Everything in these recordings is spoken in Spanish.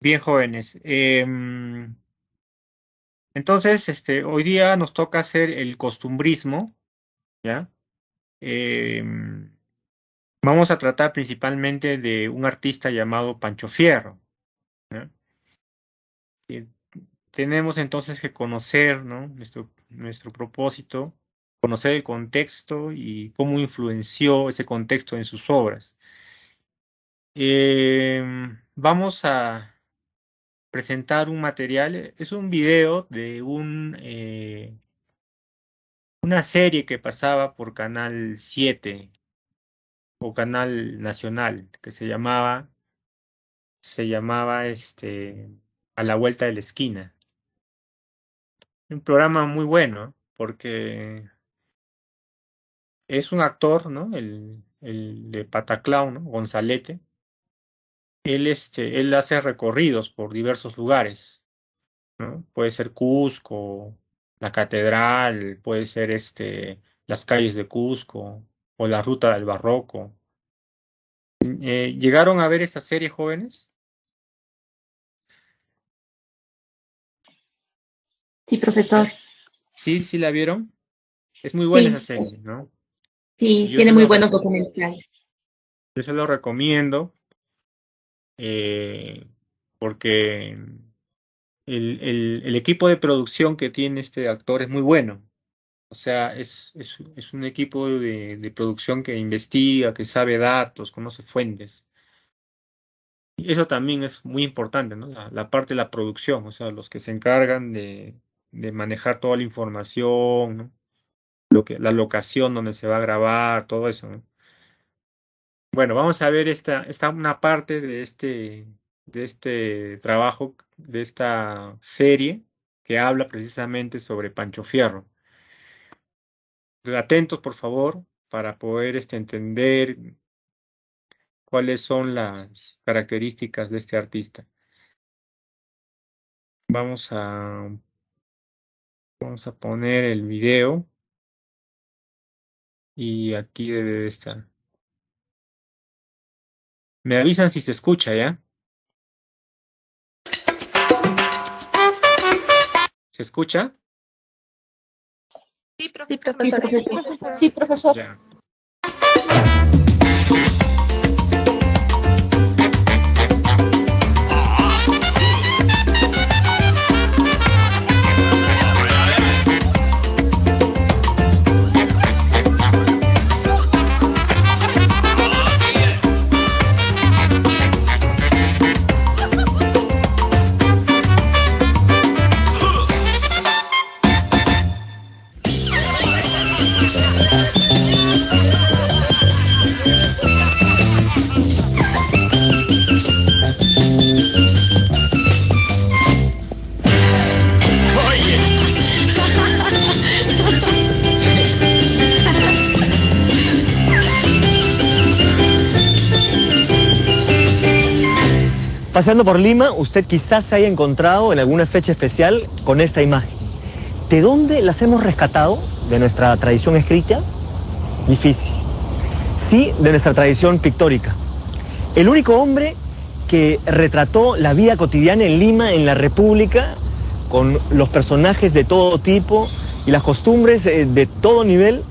Bien, jóvenes. Entonces, hoy día nos toca hacer el costumbrismo, ¿ya? Em, Vamos a tratar principalmente de un artista llamado Pancho Fierro, ¿ya? Eh, Tenemos entonces que conocer, ¿no? Nuestro propósito, conocer el contexto y cómo influenció ese contexto en sus obras. Vamos a presentar un material, es un video de una serie que pasaba por Canal 7 o Canal Nacional, que se llamaba A la vuelta de la esquina. Un programa muy bueno, porque es un actor, ¿no? El de Pataclown, ¿no? Gonzalete. Él hace recorridos por diversos lugares, ¿no? Puede ser Cusco, la catedral, puede ser las calles de Cusco o la ruta del Barroco. ¿Llegaron a ver esa serie, jóvenes? Sí, profesor. Sí, sí la vieron. Es muy buena esa Sí, serie, ¿no? Y sí, yo se tiene muy lo, buenos documentales. yo se lo recomiendo eh, porque el equipo de producción que tiene este actor es muy bueno. O sea, es un equipo de producción que investiga, que sabe datos, conoce fuentes. Y eso también es muy importante, ¿no? La parte de la producción, o sea, los que se encargan de manejar toda la información, ¿no? La locación donde se va a grabar, todo eso, ¿no? Bueno, vamos a ver esta una parte de este trabajo, de esta serie que habla precisamente sobre Pancho Fierro. Atentos, por favor, para poder entender cuáles son las características de este artista. Vamos a, vamos a poner el video y aquí debe de estar. Me avisan si se escucha, ¿ya? ¿Se escucha? Sí, Sí, profesor. profesor. Sí, profesor. Ya. Paseando por Lima, usted quizás se haya encontrado en alguna fecha especial con esta imagen. ¿De dónde las hemos rescatado? ¿De nuestra tradición escrita? Difícil. Sí, de nuestra tradición pictórica. El único hombre que retrató la vida cotidiana en Lima, en la República, con los personajes de todo tipo y las costumbres de todo nivel,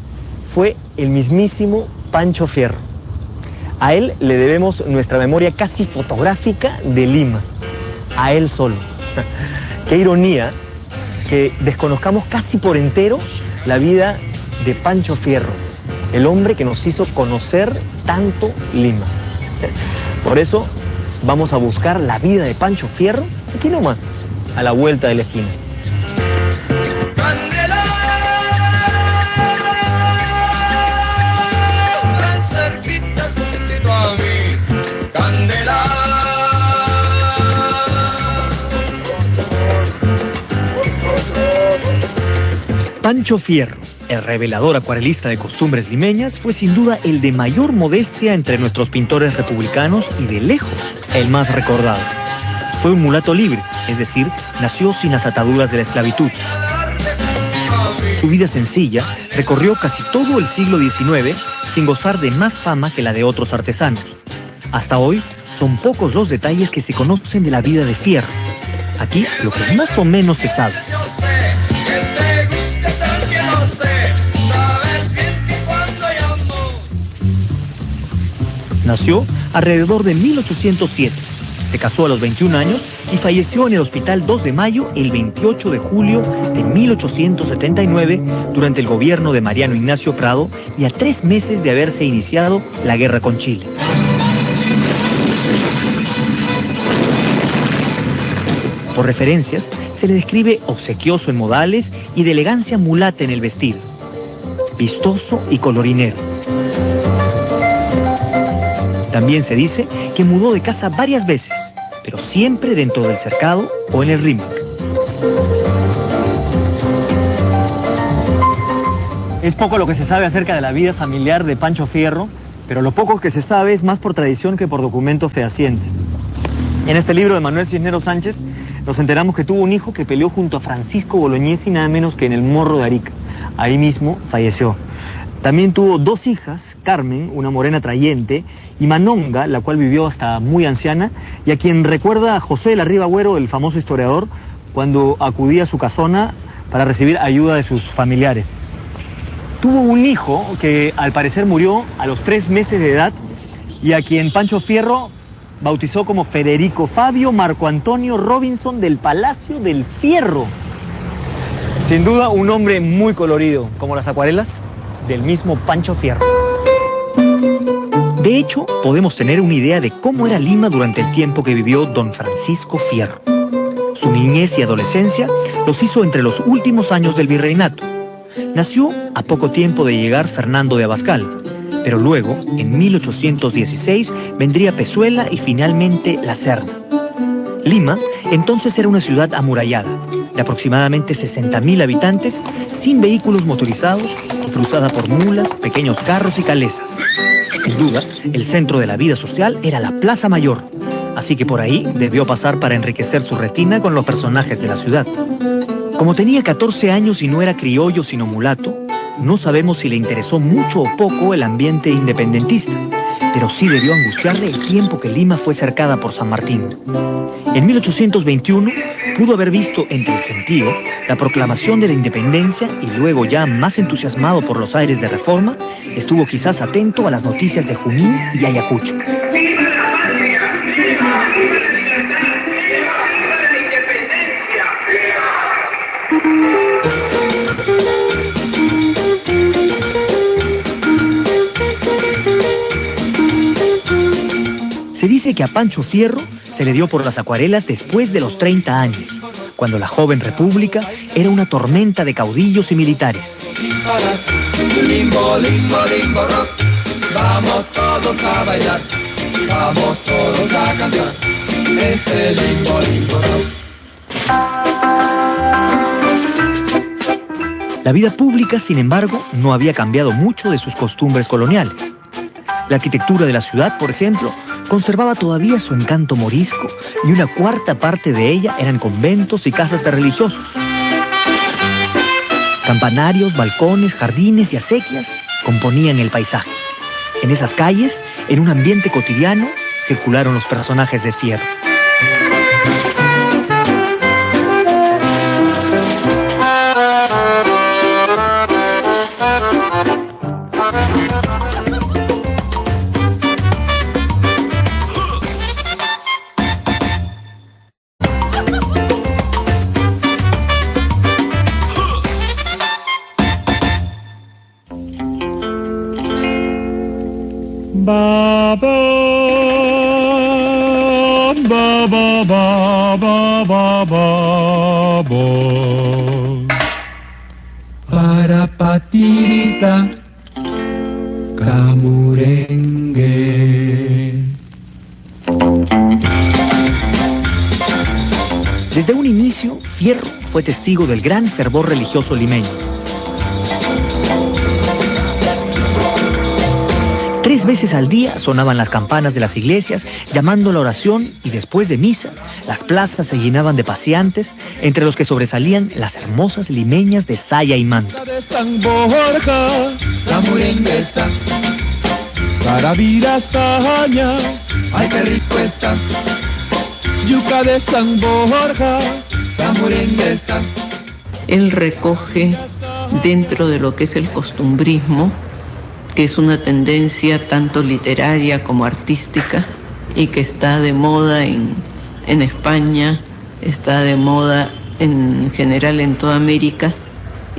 fue el mismísimo Pancho Fierro. A él le debemos nuestra memoria casi fotográfica de Lima. A él solo. Qué ironía que desconozcamos casi por entero la vida de Pancho Fierro, el hombre que nos hizo conocer tanto Lima. Por eso vamos a buscar la vida de Pancho Fierro aquí nomás, a la vuelta de la esquina. Pancho Fierro, el revelador acuarelista de costumbres limeñas, fue sin duda el de mayor modestia entre nuestros pintores republicanos y de lejos el más recordado. Fue un mulato libre, es decir, nació sin las ataduras de la esclavitud. Su vida sencilla recorrió casi todo el siglo XIX sin gozar de más fama que la de otros artesanos. Hasta hoy, son pocos los detalles que se conocen de la vida de Fierro. Aquí lo que más o menos se sabe. Nació alrededor de 1807. Se casó a los 21 años y falleció en el Hospital 2 de Mayo el 28 de julio de 1879 durante el gobierno de Mariano Ignacio Prado y a 3 meses de haberse iniciado la guerra con Chile. Por referencias, se le describe obsequioso en modales y de elegancia mulata en el vestir, vistoso y colorinero. También se dice que mudó de casa varias veces, pero siempre dentro del cercado o en el Rímac. Es poco lo que se sabe acerca de la vida familiar de Pancho Fierro, pero lo poco que se sabe es más por tradición que por documentos fehacientes. En este libro de Manuel Cisneros Sánchez nos enteramos que tuvo un hijo que peleó junto a Francisco Bolognesi nada menos que en el Morro de Arica. Ahí mismo falleció. También tuvo 2 hijas, Carmen, una morena atrayente, y Manonga, la cual vivió hasta muy anciana, y a quien recuerda a José de la Riva Agüero, el famoso historiador, cuando acudía a su casona para recibir ayuda de sus familiares. Tuvo un hijo que al parecer murió a los 3 meses de edad y a quien Pancho Fierro bautizó como Federico Fabio Marco Antonio Robinson del Palacio del Fierro. Sin duda un hombre muy colorido, como las acuarelas del mismo Pancho Fierro. De hecho, podemos tener una idea de cómo era Lima durante el tiempo que vivió don Francisco Fierro. Su niñez y adolescencia los hizo entre los últimos años del virreinato. Nació a poco tiempo de llegar Fernando de Abascal, pero luego, en 1816, vendría Pezuela y finalmente La Serna. Lima entonces era una ciudad amurallada, de aproximadamente 60.000 habitantes, sin vehículos motorizados y cruzada por mulas, pequeños carros y calesas. Sin duda, el centro de la vida social era la Plaza Mayor, así que por ahí debió pasar para enriquecer su retina con los personajes de la ciudad. Como tenía 14 años y no era criollo sino mulato, no sabemos si le interesó mucho o poco el ambiente independentista, pero sí debió angustiarle el tiempo que Lima fue cercada por San Martín. En 1821 pudo haber visto entre el gentío la proclamación de la independencia y luego, ya más entusiasmado por los aires de reforma, estuvo quizás atento a las noticias de Junín y Ayacucho. Se dice que a Pancho Fierro se le dio por las acuarelas después de los 30 años, cuando la joven república era una tormenta de caudillos y militares. Limbo, limbo, limbo rock, vamos todos a bailar, vamos todos a cantar, este limbo, limbo rock. La vida pública, sin embargo, no había cambiado mucho de sus costumbres coloniales. La arquitectura de la ciudad, por ejemplo, conservaba todavía su encanto morisco y una cuarta parte de ella eran conventos y casas de religiosos. Campanarios, balcones, jardines y acequias componían el paisaje. En esas calles, en un ambiente cotidiano, circularon los personajes de Fierro. Para patirita camurengue. Desde un inicio, Fierro fue testigo del gran fervor religioso limeño. 3 veces al día sonaban las campanas de las iglesias llamando a la oración y después de misa las plazas se llenaban de paseantes, entre los que sobresalían las hermosas limeñas de saya y manta. De San Borja, camurenguesa, Saravira, Saña, ay qué rico está. Yuca de San Borja, Samurenguesa. Él recoge dentro de lo que es el costumbrismo, que es una tendencia tanto literaria como artística y que está de moda en España, está de moda en general en toda América,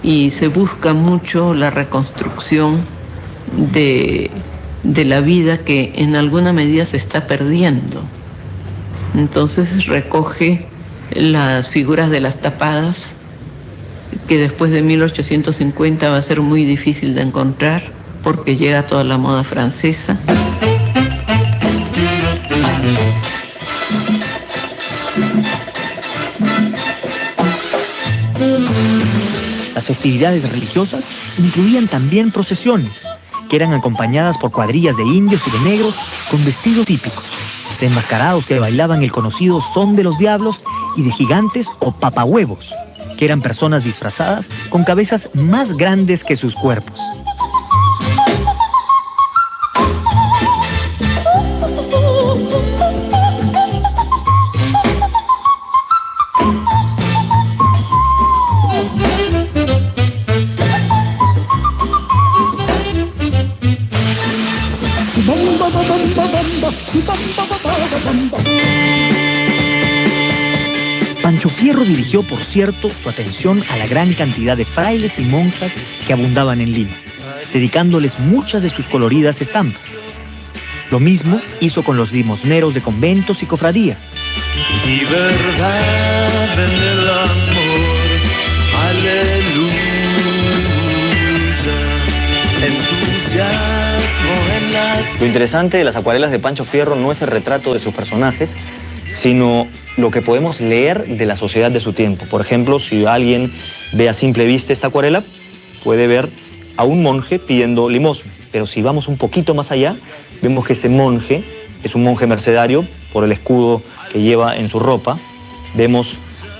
y se busca mucho la reconstrucción de la vida que en alguna medida se está perdiendo. Entonces recoge las figuras de las tapadas, que después de 1850 va a ser muy difícil de encontrar porque llega toda la moda francesa. Las festividades religiosas incluían también procesiones, que eran acompañadas por cuadrillas de indios y de negros con vestidos típicos, de enmascarados que bailaban el conocido son de los diablos y de gigantes o papahuevos, que eran personas disfrazadas con cabezas más grandes que sus cuerpos. Pancho Fierro dirigió, por cierto, su atención a la gran cantidad de frailes y monjas que abundaban en Lima, dedicándoles muchas de sus coloridas estampas. Lo mismo hizo con los limosneros de conventos y cofradías. Y verdad en el amor, aleluya, entusiasmo en la... Lo interesante de las acuarelas de Pancho Fierro no es el retrato de sus personajes, sino lo que podemos leer de la sociedad de su tiempo. Por ejemplo, si alguien ve a simple vista esta acuarela, puede ver a un monje pidiendo limosna. Pero si vamos un poquito más allá, vemos que este monje es un monje mercedario por el escudo que lleva en su ropa. Vemos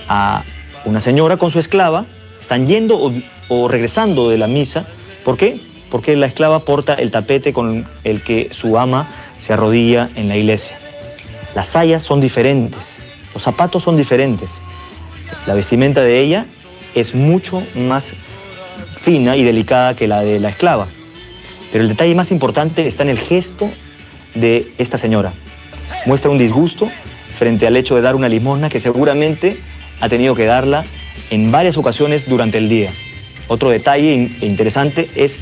a una señora con su esclava, están yendo o regresando de la misa. ¿Por qué? Porque la esclava porta el tapete con el que su ama se arrodilla en la iglesia. Las sayas son diferentes, los zapatos son diferentes. La vestimenta de ella es mucho más fina y delicada que la de la esclava. Pero el detalle más importante está en el gesto de esta señora. Muestra un disgusto frente al hecho de dar una limosna que seguramente ha tenido que darla en varias ocasiones durante el día. Otro detalle interesante es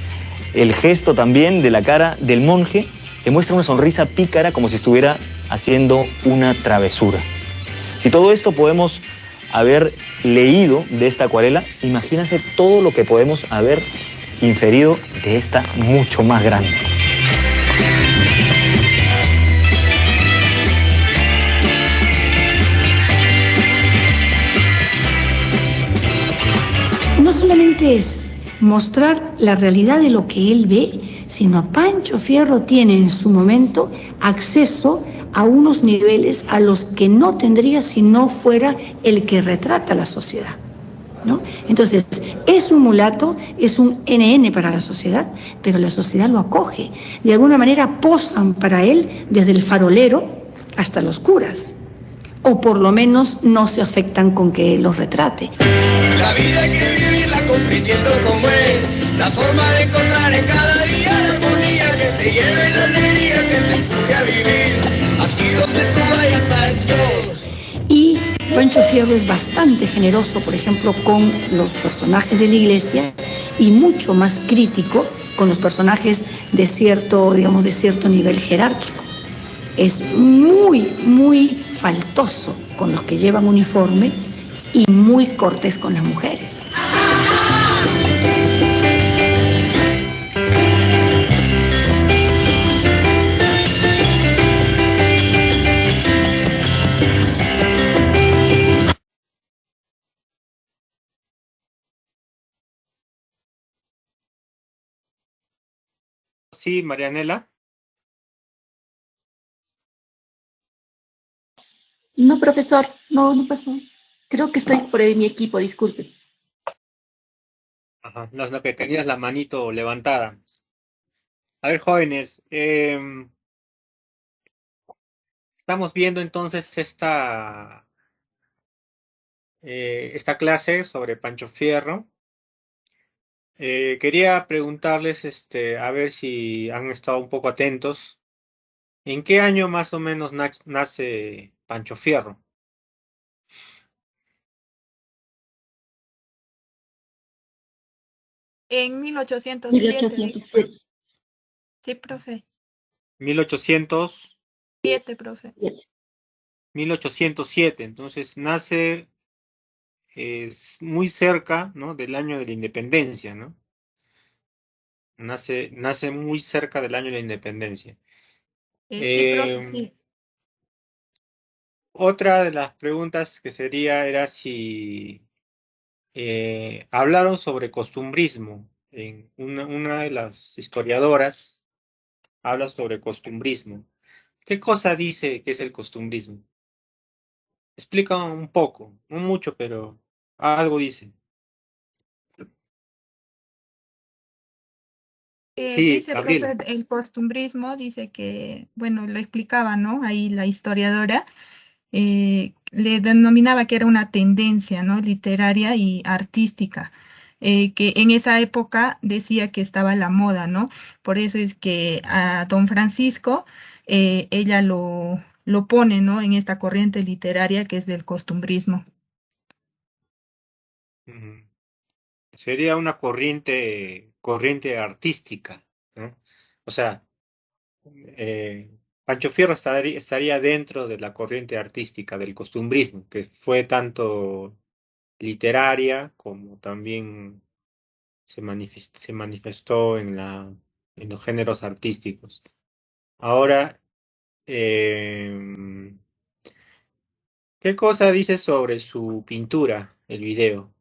el gesto también de la cara del monje, que muestra una sonrisa pícara como si estuviera haciendo una travesura. Si todo esto podemos haber leído de esta acuarela, imagínense todo lo que podemos haber inferido de esta mucho más grande. No solamente es mostrar la realidad de lo que él ve, sino Pancho Fierro tiene en su momento acceso a unos niveles a los que no tendría si no fuera el que retrata la sociedad, ¿no? Entonces, es un mulato, es un NN para la sociedad, pero la sociedad lo acoge. De alguna manera posan para él desde el farolero hasta los curas, o por lo menos no se afectan con que él los retrate. La vida hay que vivirla compitiendo como es, la forma de encontrar en cada día la armonía que te lleve la alegría que te empuje a vivir, así donde tú vayas a eso. Y Pancho Fierro es bastante generoso, por ejemplo, con los personajes de la iglesia y mucho más crítico con los personajes de cierto, digamos, de cierto nivel jerárquico. Es muy faltoso con los que llevan uniforme y muy cortés con las mujeres. Sí, Marianela. No, profesor, no pasó. Creo que estoy por mi equipo, disculpe. Ajá, no es lo que tenías la manito levantada. A ver, jóvenes, Estamos viendo entonces esta clase sobre Pancho Fierro. Quería preguntarles, a ver si han estado un poco atentos. ¿En qué año más o menos nace Pancho Fierro? En 1807, dijo. 1807. Sí, profe. 1800, 7, profe. 1807. Entonces nace muy cerca, ¿no?, del año de la independencia, ¿no? Nace muy cerca del año de la independencia. Sí, profe, Eh, sí. Otra de las preguntas que era si hablaron sobre costumbrismo. Una de las historiadoras habla sobre costumbrismo. ¿Qué cosa dice que es el costumbrismo? Explica un poco, no mucho, pero algo dice. Sí, Dice, Gabriela. profe, el costumbrismo, dice que, bueno, lo explicaba, ¿no? Ahí la historiadora le denominaba que era una tendencia, ¿no? Literaria y artística, que en esa época decía que estaba la moda, ¿no? Por eso es que a don Francisco ella lo pone, ¿no? En esta corriente literaria que es del costumbrismo. Ujú. Sería una corriente artística, ¿no? O sea, Pancho Fierro estaría dentro de la corriente artística del costumbrismo, que fue tanto literaria como también se manifestó en los géneros artísticos. Ahora, eh, ¿qué cosa dice sobre su pintura, el video?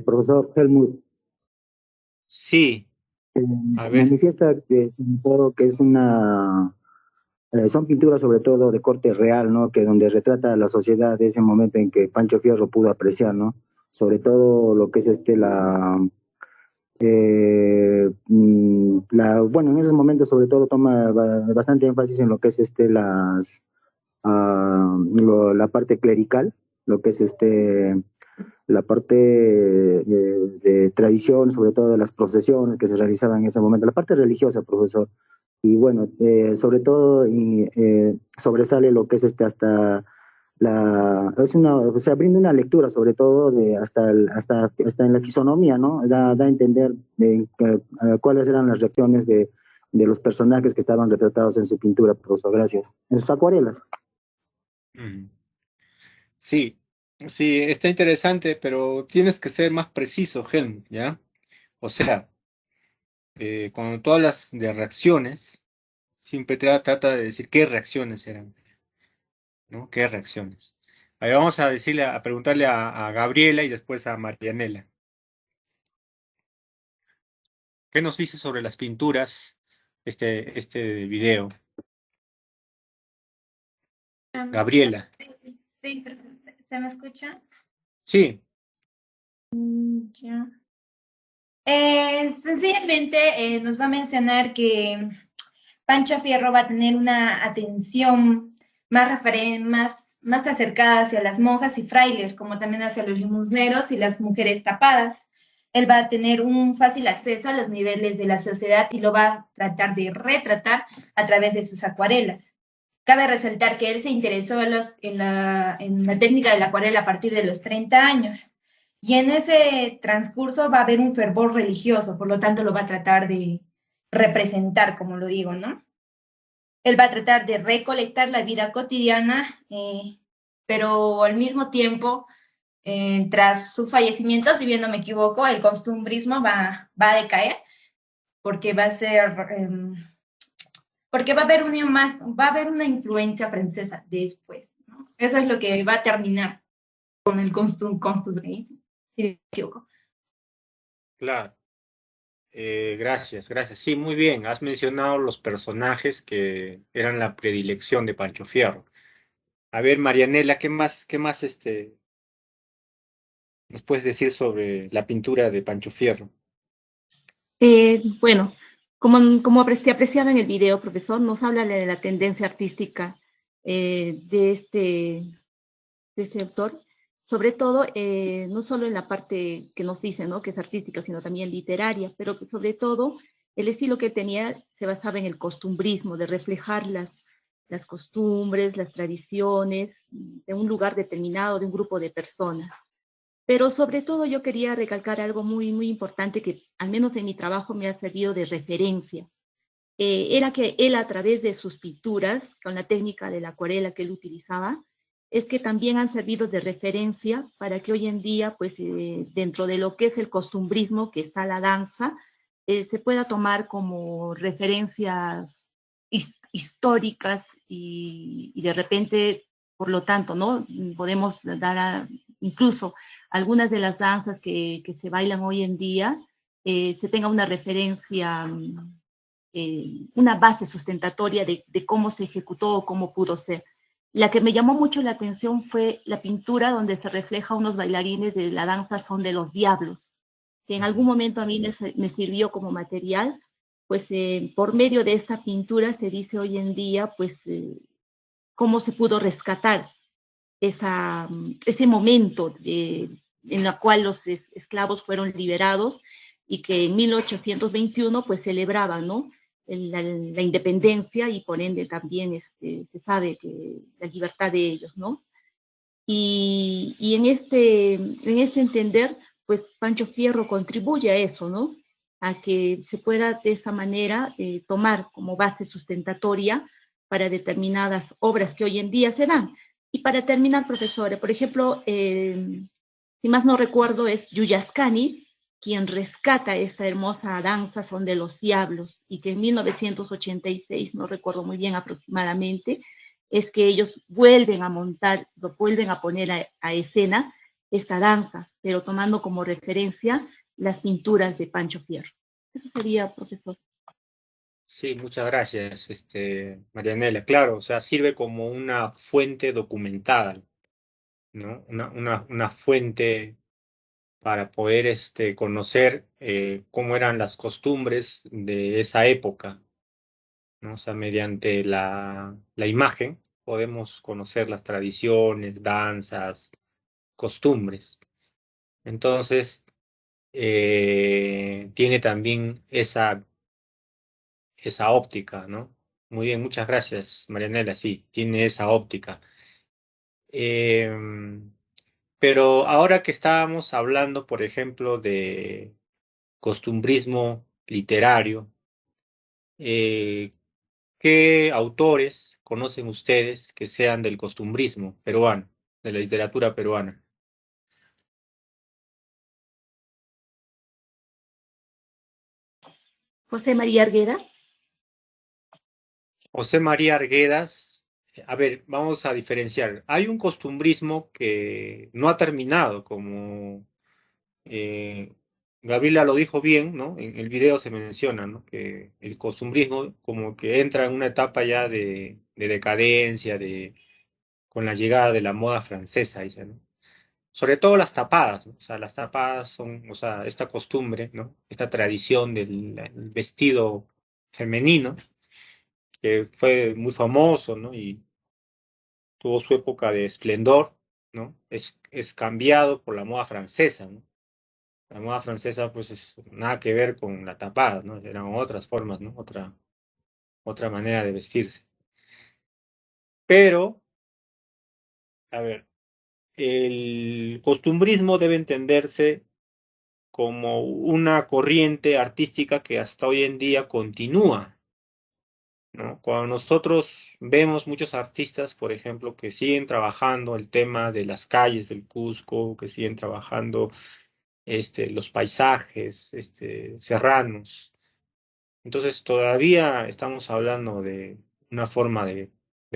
Profesor Helmut, Sí, a ver. manifiesta sobre todo que es son pinturas sobre todo de corte real, ¿no? Que donde retrata la sociedad de ese momento en que Pancho Fierro pudo apreciar, ¿no? Sobre todo lo que es bueno, en esos momentos sobre todo toma bastante énfasis en lo que es la parte clerical, lo que es la parte de tradición, sobre todo de las procesiones que se realizaban en ese momento, la parte religiosa, profesor. Y bueno, sobre todo sobresale lo que es hasta o sea, brinda una lectura sobre todo de hasta en la fisonomía, ¿no? Da a entender cuáles eran las reacciones de los personajes que estaban retratados en su pintura, profesor, gracias. En sus acuarelas. Mm. Sí, sí, está interesante, pero tienes que ser más preciso, Helmut, ¿ya? O sea, cuando tú hablas de reacciones, siempre trata de decir qué reacciones eran, ¿no? ¿Qué reacciones? Ahí vamos a preguntarle a Gabriela y después a Marianela. ¿Qué nos dice sobre las pinturas este video? Gabriela. Sí, ¿se me escucha? Sí. Ya. Sencillamente nos va a mencionar que Pancho Fierro va a tener una atención más acercada hacia las monjas y frailes, como también hacia los limosneros y las mujeres tapadas. Él va a tener un fácil acceso a los niveles de la sociedad y lo va a tratar de retratar a través de sus acuarelas. Cabe resaltar que él se interesó en la técnica de la acuarela a partir de los 30 años. Y en ese transcurso va a haber un fervor religioso, por lo tanto lo va a tratar de representar, como lo digo, ¿no? Él va a tratar de recolectar la vida cotidiana, pero al mismo tiempo, tras su fallecimiento, si bien no me equivoco, el costumbrismo va a decaer, porque va a ser, porque va a haber una influencia francesa después, ¿no? Eso es lo que va a terminar con el costumbrismo, si me equivoco. Claro. Gracias, gracias. Sí, muy bien. Has mencionado los personajes que eran la predilección de Pancho Fierro. A ver, Marianela, ¿qué más nos puedes decir sobre la pintura de Pancho Fierro? Bueno, Se apreciaba en el video, profesor, nos habla de la tendencia artística de este autor, sobre todo, no solo en la parte que nos dice, ¿no?, que es artística, sino también literaria, pero que sobre todo el estilo que tenía se basaba en el costumbrismo, de reflejar las costumbres, las tradiciones de un lugar determinado, de un grupo de personas. Pero sobre todo yo quería recalcar algo muy, muy importante que al menos en mi trabajo me ha servido de referencia. Era que él, a través de sus pinturas, con la técnica de la acuarela que él utilizaba, es que también han servido de referencia para que hoy en día, pues dentro de lo que es el costumbrismo que está la danza, se pueda tomar como referencias históricas y de repente, por lo tanto, ¿no?, podemos dar incluso algunas de las danzas que se bailan hoy en día, se tenga una referencia, una base sustentatoria de cómo se ejecutó o cómo pudo ser. La que me llamó mucho la atención fue la pintura donde se refleja unos bailarines de la danza Son de los Diablos, que en algún momento a mí me sirvió como material, pues por medio de esta pintura se dice hoy en día, pues, cómo se pudo rescatar ese momento en el cual los esclavos fueron liberados y que en 1821 pues celebraban, ¿no?, la independencia y por ende también se sabe que la libertad de ellos, ¿no? Y en este entender, pues Pancho Fierro contribuye a eso, ¿no?, a que se pueda de esa manera tomar como base sustentatoria para determinadas obras que hoy en día se dan. Y para terminar, profesora, por ejemplo, si más no recuerdo, es Yuyascani quien rescata esta hermosa danza Son de los Diablos, y que en 1986, no recuerdo muy bien aproximadamente, es que ellos vuelven a montar, lo vuelven a poner a escena esta danza, pero tomando como referencia las pinturas de Pancho Fierro. Eso sería, profesor. Sí, muchas gracias, Marianela. Claro, o sea, sirve como una fuente documental, ¿no? Una fuente para poder conocer cómo eran las costumbres de esa época, ¿no? O sea, mediante la imagen podemos conocer las tradiciones, danzas, costumbres. Entonces, tiene también esa óptica, ¿no? Muy bien, muchas gracias, Marianela. Sí, tiene esa óptica. Pero ahora que estábamos hablando, por ejemplo, de costumbrismo literario, ¿qué autores conocen ustedes que sean del costumbrismo peruano, de la literatura peruana? José María Argueda. José María Arguedas, a ver, vamos a diferenciar. Hay un costumbrismo que no ha terminado, como Gabriela lo dijo bien, ¿no? En el video se menciona, ¿no?, que el costumbrismo como que entra en una etapa ya de decadencia, con la llegada de la moda francesa, dice, ¿no? Sobre todo las tapadas, ¿no? O sea, las tapadas son, o sea, esta costumbre, ¿no?, esta tradición del vestido femenino, que fue muy famoso, ¿no?, y tuvo su época de esplendor, ¿no? Es cambiado por la moda francesa, ¿no? La moda francesa, pues, es nada que ver con la tapada, ¿no? Eran otras formas, ¿no? Otra manera de vestirse. Pero, a ver, el costumbrismo debe entenderse como una corriente artística que hasta hoy en día continúa, ¿no? Cuando nosotros vemos muchos artistas, por ejemplo, que siguen trabajando el tema de las calles del Cusco, que siguen trabajando los paisajes serranos, entonces todavía estamos hablando de una forma de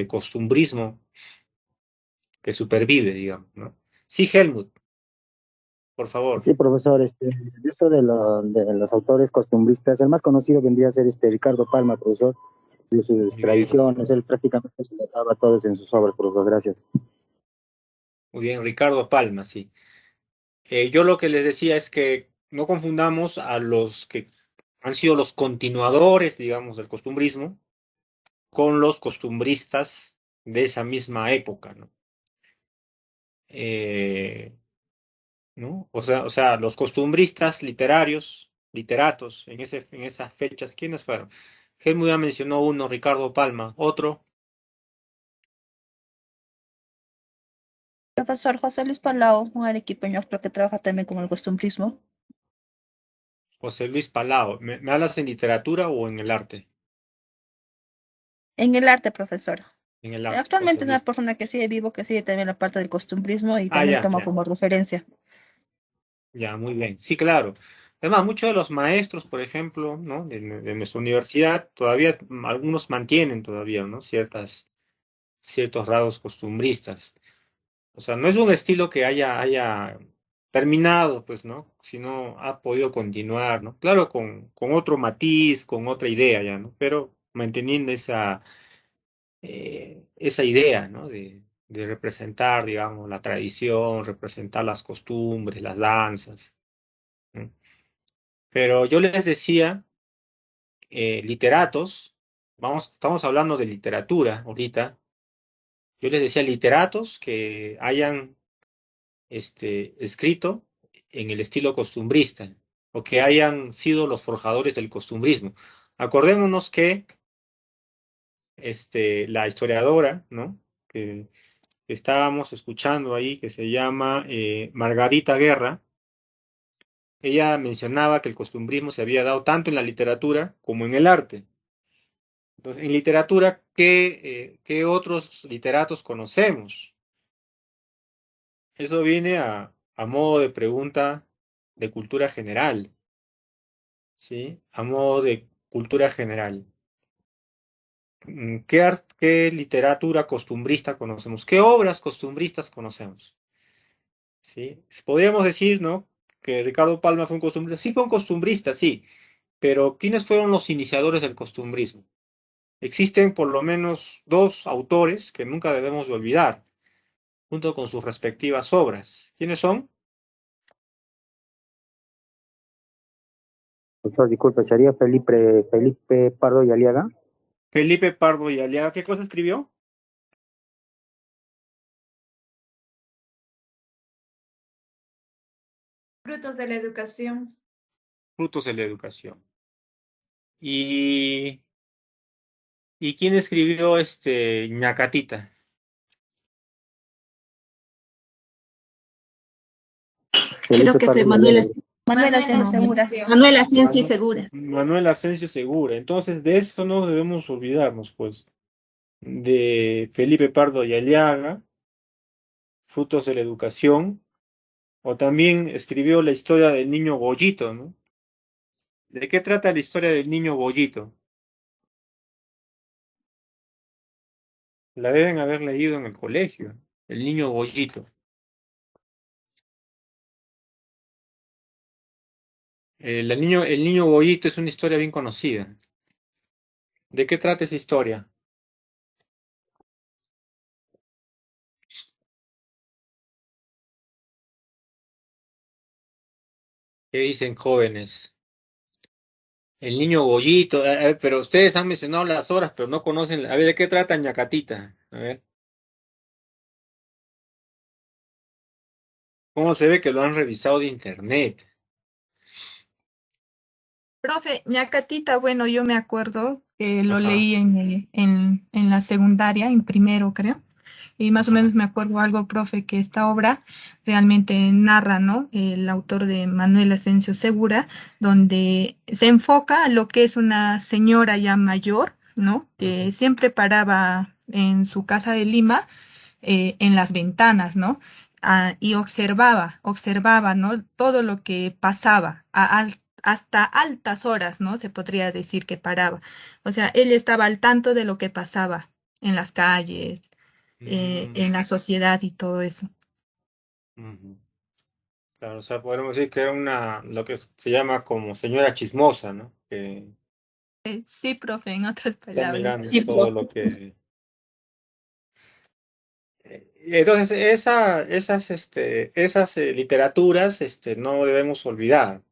costumbrismo que supervive, digamos, ¿no? Sí, Helmut, por favor. Sí, profesor, eso de los autores costumbristas, el más conocido vendría a ser Ricardo Palma, profesor, de sus Muy bien, tradiciones, él prácticamente se lo daba a todos en sus obras, profesor, gracias. muy bien, Ricardo Palma, sí. Yo lo que les decía es que no confundamos a los que han sido los continuadores, digamos, del costumbrismo con los costumbristas de esa misma época, ¿no? Eh, ¿No? O sea, los costumbristas literatos, en esas fechas, ¿quiénes fueron? Helmut ya mencionó uno, Ricardo Palma, otro, Profesor José Luis Palau, un arequipeño pero que trabaja también con el costumbrismo. José Luis Palao. ¿Me hablas en literatura o en el arte? En el arte, profesor. En el arte, José Actualmente es una Luis. persona que sigue vivo, que sigue también la parte del costumbrismo y Ah, también ya, toma ya, como referencia. ya, muy bien. Sí, claro. Además, muchos de los maestros, por ejemplo, ¿no? De nuestra universidad, todavía, algunos mantienen todavía, ¿no? Ciertos rasgos costumbristas. O sea, no es un estilo que haya terminado, pues, ¿no? Sino ha podido continuar, ¿no? Claro, con otro matiz, con otra idea ya, ¿no? Pero manteniendo esa idea, ¿no? De representar, digamos, la tradición, representar las costumbres, las danzas, ¿no? Pero yo les decía, literatos, estamos hablando de literatura ahorita, yo les decía literatos que hayan escrito en el estilo costumbrista o que hayan sido los forjadores del costumbrismo. Acordémonos que la historiadora, ¿no? Que estábamos escuchando ahí, que se llama Margarita Guerra, ella mencionaba que el costumbrismo se había dado tanto en la literatura como en el arte. Entonces, en literatura, ¿qué otros literatos conocemos? Eso viene a modo de pregunta de cultura general. ¿Sí? A modo de cultura general. ¿Qué literatura costumbrista conocemos? ¿Qué obras costumbristas conocemos? ¿Sí? Podríamos decir, ¿no? Que Ricardo Palma fue un costumbrista. Sí, fue un costumbrista, sí. Pero ¿quiénes fueron los iniciadores del costumbrismo? Existen por lo menos dos autores que nunca debemos de olvidar, junto con sus respectivas obras. ¿Quiénes son? Profesor, disculpe, ¿sería Felipe Pardo y Aliaga? Felipe Pardo y Aliaga. ¿Qué cosa escribió? Frutos de la educación. Frutos de la educación. ¿Y quién escribió Ñacatita? Creo que fue Manuel Asensio Segura. Manuel Asensio y Segura. Manuel Asensio Segura. Entonces, de eso no debemos olvidarnos, pues, de Felipe Pardo y Aliaga, Frutos de la Educación, o también escribió la historia del niño Goyito, ¿no? ¿De qué trata la historia del niño Goyito? La deben haber leído en el colegio, el niño Goyito. El niño Goyito es una historia bien conocida. ¿De qué trata esa historia? ¿Qué dicen jóvenes? El niño Goyito, pero ustedes han mencionado las horas, pero no conocen. A ver, ¿de qué trata Ñacatita? A ver, ¿cómo se ve que lo han revisado de internet? Profe, Ñacatita, bueno, yo me acuerdo que lo Ajá, leí en la secundaria, en primero creo, y más o ajá. menos me acuerdo algo, profe, que esta obra realmente narra, ¿no? El autor de Manuel Asensio Segura, donde se enfoca a lo que es una señora ya mayor, ¿no? Que Ujú, siempre paraba en su casa de Lima, en las ventanas, ¿no? Y observaba, ¿no? Todo lo que pasaba hasta altas horas, ¿no? Se podría decir que paraba. O sea, él estaba al tanto de lo que pasaba en las calles, mm, en la sociedad y todo eso. ujú. Claro, o sea, podemos decir que era lo que se llama como señora chismosa, ¿no? Que Sí, profe, en otras está palabras. mirando Sí, todo profe. lo que... Entonces, esas literaturas, no debemos olvidar.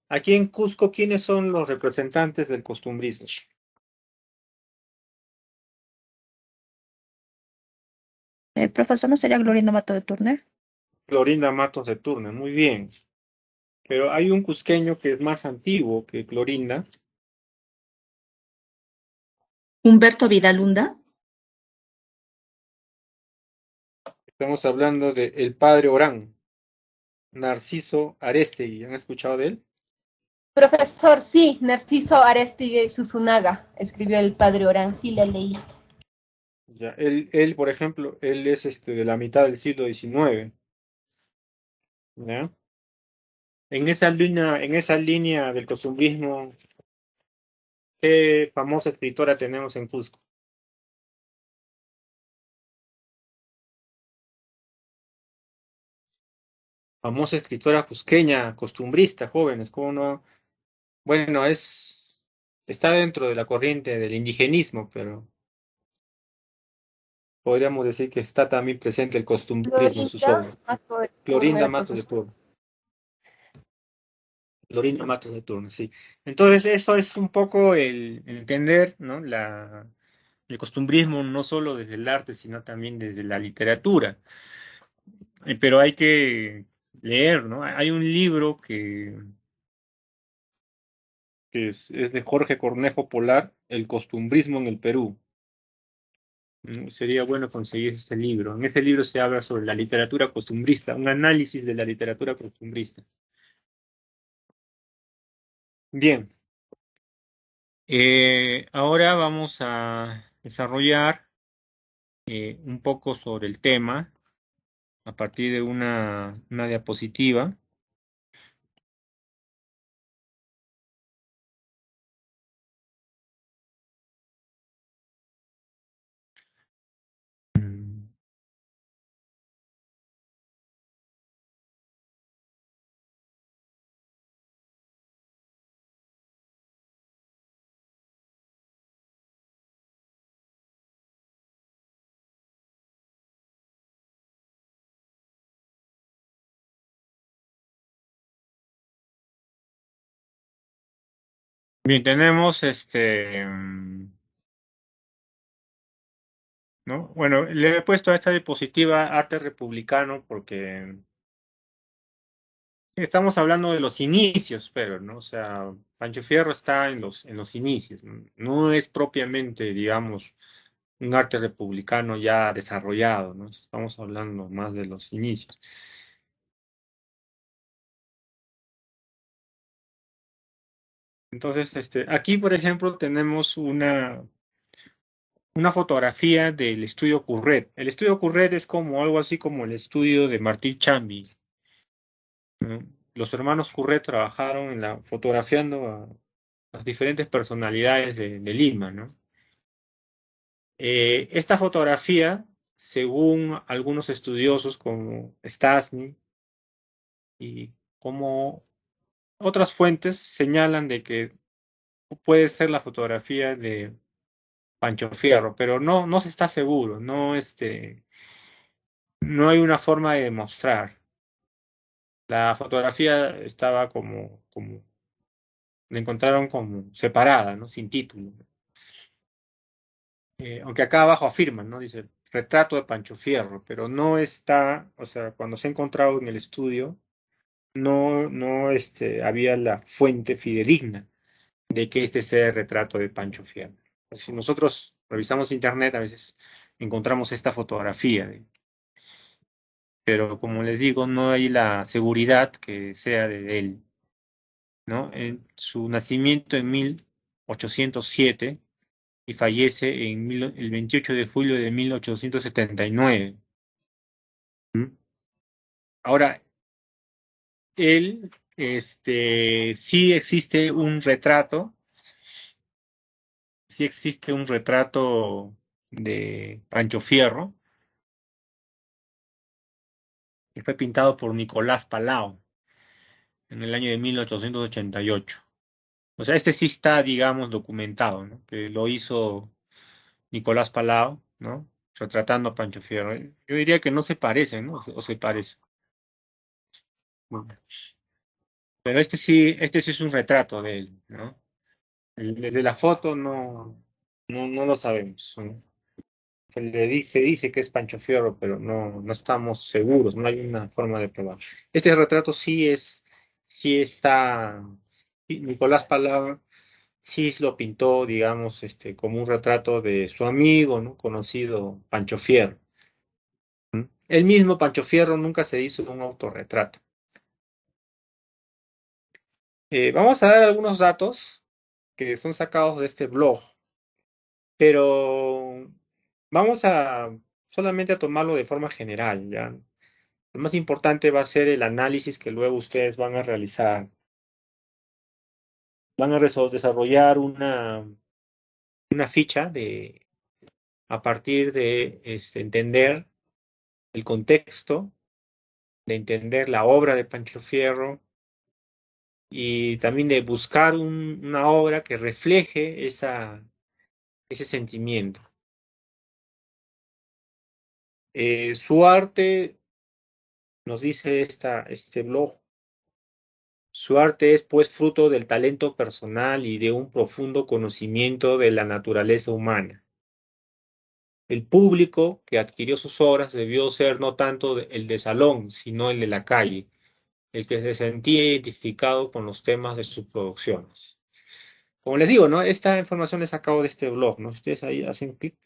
aquí en Cusco, ¿quiénes son los representantes del costumbrismo? Profesor, ¿no sería Glorinda Mato de Turner? Clorinda Matos de Turner, muy bien. Pero hay un cusqueño que es más antiguo que Clorinda. Humberto Vidalunda. Estamos hablando de el padre Orán, Narciso Arestegui. ¿Han escuchado de él? Profesor, sí, Narciso Arestigui Susunaga escribió El Padre Orán, sí le leí. Ya, él, por ejemplo, él es de la mitad del siglo XIX. ¿Ya? En esa línea del costumbrismo, ¿qué famosa escritora tenemos en Cusco? Famosa escritora cusqueña, costumbrista, jóvenes, ¿cómo no? Bueno, está dentro de la corriente del indigenismo, pero podríamos decir que está también presente el costumbrismo en sus Florinda obras. Mato de Clorinda Turner, Matos de profesor. Turner. Clorinda Matos de Turner, sí. Entonces, eso es un poco el entender, ¿no? El costumbrismo no solo desde el arte, sino también desde la literatura. Pero hay que leer, ¿no? Hay un libro que es de Jorge Cornejo Polar, El costumbrismo en el Perú. Sería bueno conseguir este libro. En ese libro se habla sobre la literatura costumbrista, un análisis de la literatura costumbrista. Bien, ahora vamos a desarrollar un poco sobre el tema a partir de una diapositiva. Mm. Bien, tenemos ¿no? Bueno, le he puesto a esta diapositiva arte republicano porque estamos hablando de los inicios, pero, ¿no? O sea, Pancho Fierro está en los inicios, ¿no? No es propiamente, digamos, un arte republicano ya desarrollado, ¿no? Estamos hablando más de los inicios. Entonces, aquí, por ejemplo, tenemos una fotografía del estudio Curret. El estudio Curret es como algo así como el estudio de Martí Chambis, ¿no? Los hermanos Curret trabajaron fotografiando a las diferentes personalidades de Lima, ¿no? Esta fotografía, según algunos estudiosos como Stasny y como otras fuentes, señalan de que puede ser la fotografía de Pancho Fierro, pero no se está seguro, no hay una forma de demostrar. La fotografía estaba la encontraron como separada, ¿no? Sin título. Aunque acá abajo afirman, ¿no? Dice retrato de Pancho Fierro, pero no está, o sea, cuando se ha encontrado en el estudio, no había la fuente fidedigna de que este sea el retrato de Pancho Fierro. Si nosotros revisamos internet, a veces encontramos esta fotografía, pero como les digo, no hay la seguridad que sea de él, ¿no? En su nacimiento en 1807 y fallece el 28 de julio de 1879. ¿Mm? Ahora, él, sí existe un retrato de Pancho Fierro, que fue pintado por Nicolás Palau en el año de 1888. O sea, este sí está, digamos, documentado, ¿no? Que lo hizo Nicolás Palau, ¿no? Retratando a Pancho Fierro. Yo diría que no se parecen, ¿no? O se parecen. Bueno, Pero este sí es un retrato de él, ¿no? El de la foto no lo sabemos, ¿no? Se dice que es Pancho Fierro, pero no estamos seguros, no hay una forma de probar. Este retrato sí está, sí, Nicolás Palau sí lo pintó, digamos, como un retrato de su amigo, ¿no? Conocido Pancho Fierro. ¿Mm? El mismo Pancho Fierro nunca se hizo un autorretrato. Vamos a dar algunos datos que son sacados de este blog, pero vamos a solamente a tomarlo de forma general, ¿ya? Lo más importante va a ser el análisis que luego ustedes van a realizar. Van a desarrollar una ficha a partir de entender el contexto, de entender la obra de Pancho Fierro y también de buscar una obra que refleje ese sentimiento. Su arte, nos dice este blog, su arte es pues fruto del talento personal y de un profundo conocimiento de la naturaleza humana. El público que adquirió sus obras debió ser no tanto el de salón, sino el de la calle, el que se sentía identificado con los temas de sus producciones. Como les digo, ¿no? Esta información es sacado de este blog, ¿no? Ustedes ahí hacen clic.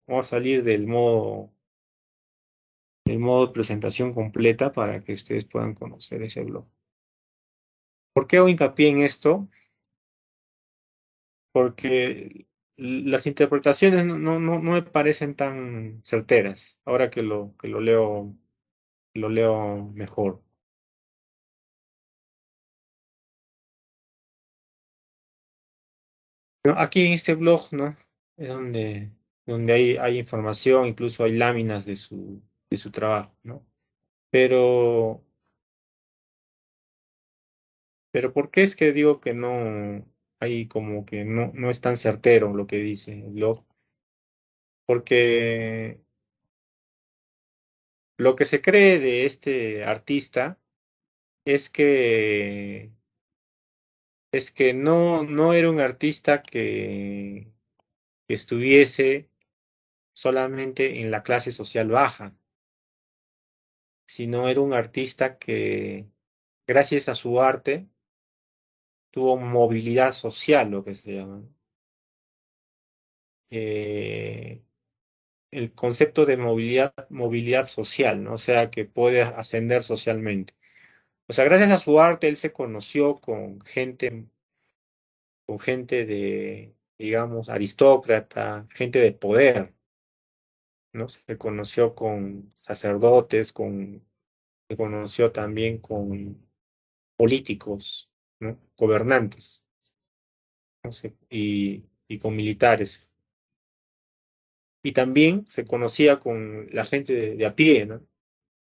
Vamos a salir del modo de presentación completa para que ustedes puedan conocer ese blog. ¿Por qué hago hincapié en esto? Porque las interpretaciones no me parecen tan certeras, ahora que lo leo mejor. ¿No? Aquí en este blog, ¿no? Es donde hay información, incluso hay láminas de su trabajo, ¿no? Pero, pero ¿por qué es que digo que no hay como que no es tan certero lo que dice el blog? Porque lo que se cree de este artista es que no era un artista que estuviese solamente en la clase social baja, sino era un artista que, gracias a su arte, tuvo movilidad social, lo que se llama. Eh, el concepto de movilidad social, ¿no? O sea, que puede ascender socialmente. O sea, gracias a su arte, él se conoció con gente de, digamos, aristócrata, gente de poder, ¿no? Se conoció con sacerdotes, se conoció también con políticos, ¿no? Gobernantes, ¿no? Y con militares. Y también se conocía con la gente de a pie, ¿no?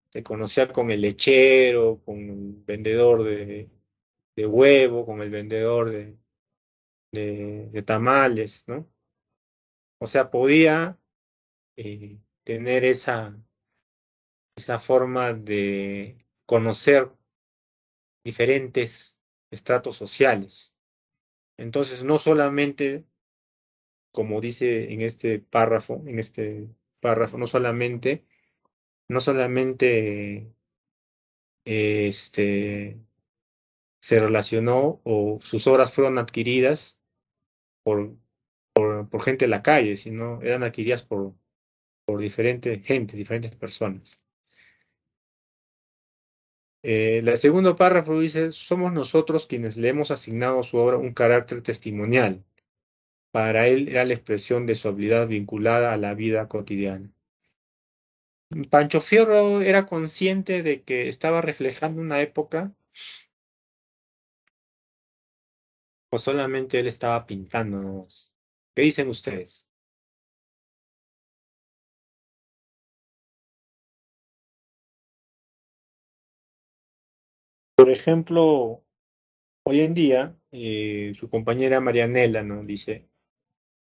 Se conocía con el lechero, con el vendedor de huevo, con el vendedor de tamales, ¿no? O sea, podía tener esa forma de conocer diferentes estratos sociales. Entonces, no solamente, como dice en este párrafo, no solamente se relacionó o sus obras fueron adquiridas por, por gente de la calle, sino eran adquiridas por diferente gente, diferentes personas. El segundo párrafo dice, somos nosotros quienes le hemos asignado a su obra un carácter testimonial. Para él era la expresión de su habilidad vinculada a la vida cotidiana. Pancho Fierro era consciente de que estaba reflejando una época, o solamente él estaba pintándonos. ¿Qué dicen ustedes? Por ejemplo, hoy en día, su compañera Marianela, ¿no? Dice,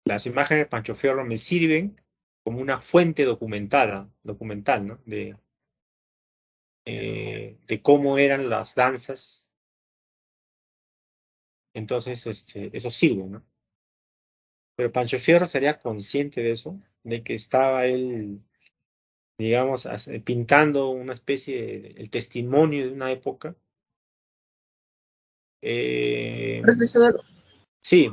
las imágenes de Pancho Fierro me sirven como una fuente documental, ¿no? de cómo eran las danzas. Entonces, eso sirve, ¿no? Pero Pancho Fierro sería consciente de eso, de que estaba él, digamos, pintando una especie de el testimonio de una época. Profesor, Sí,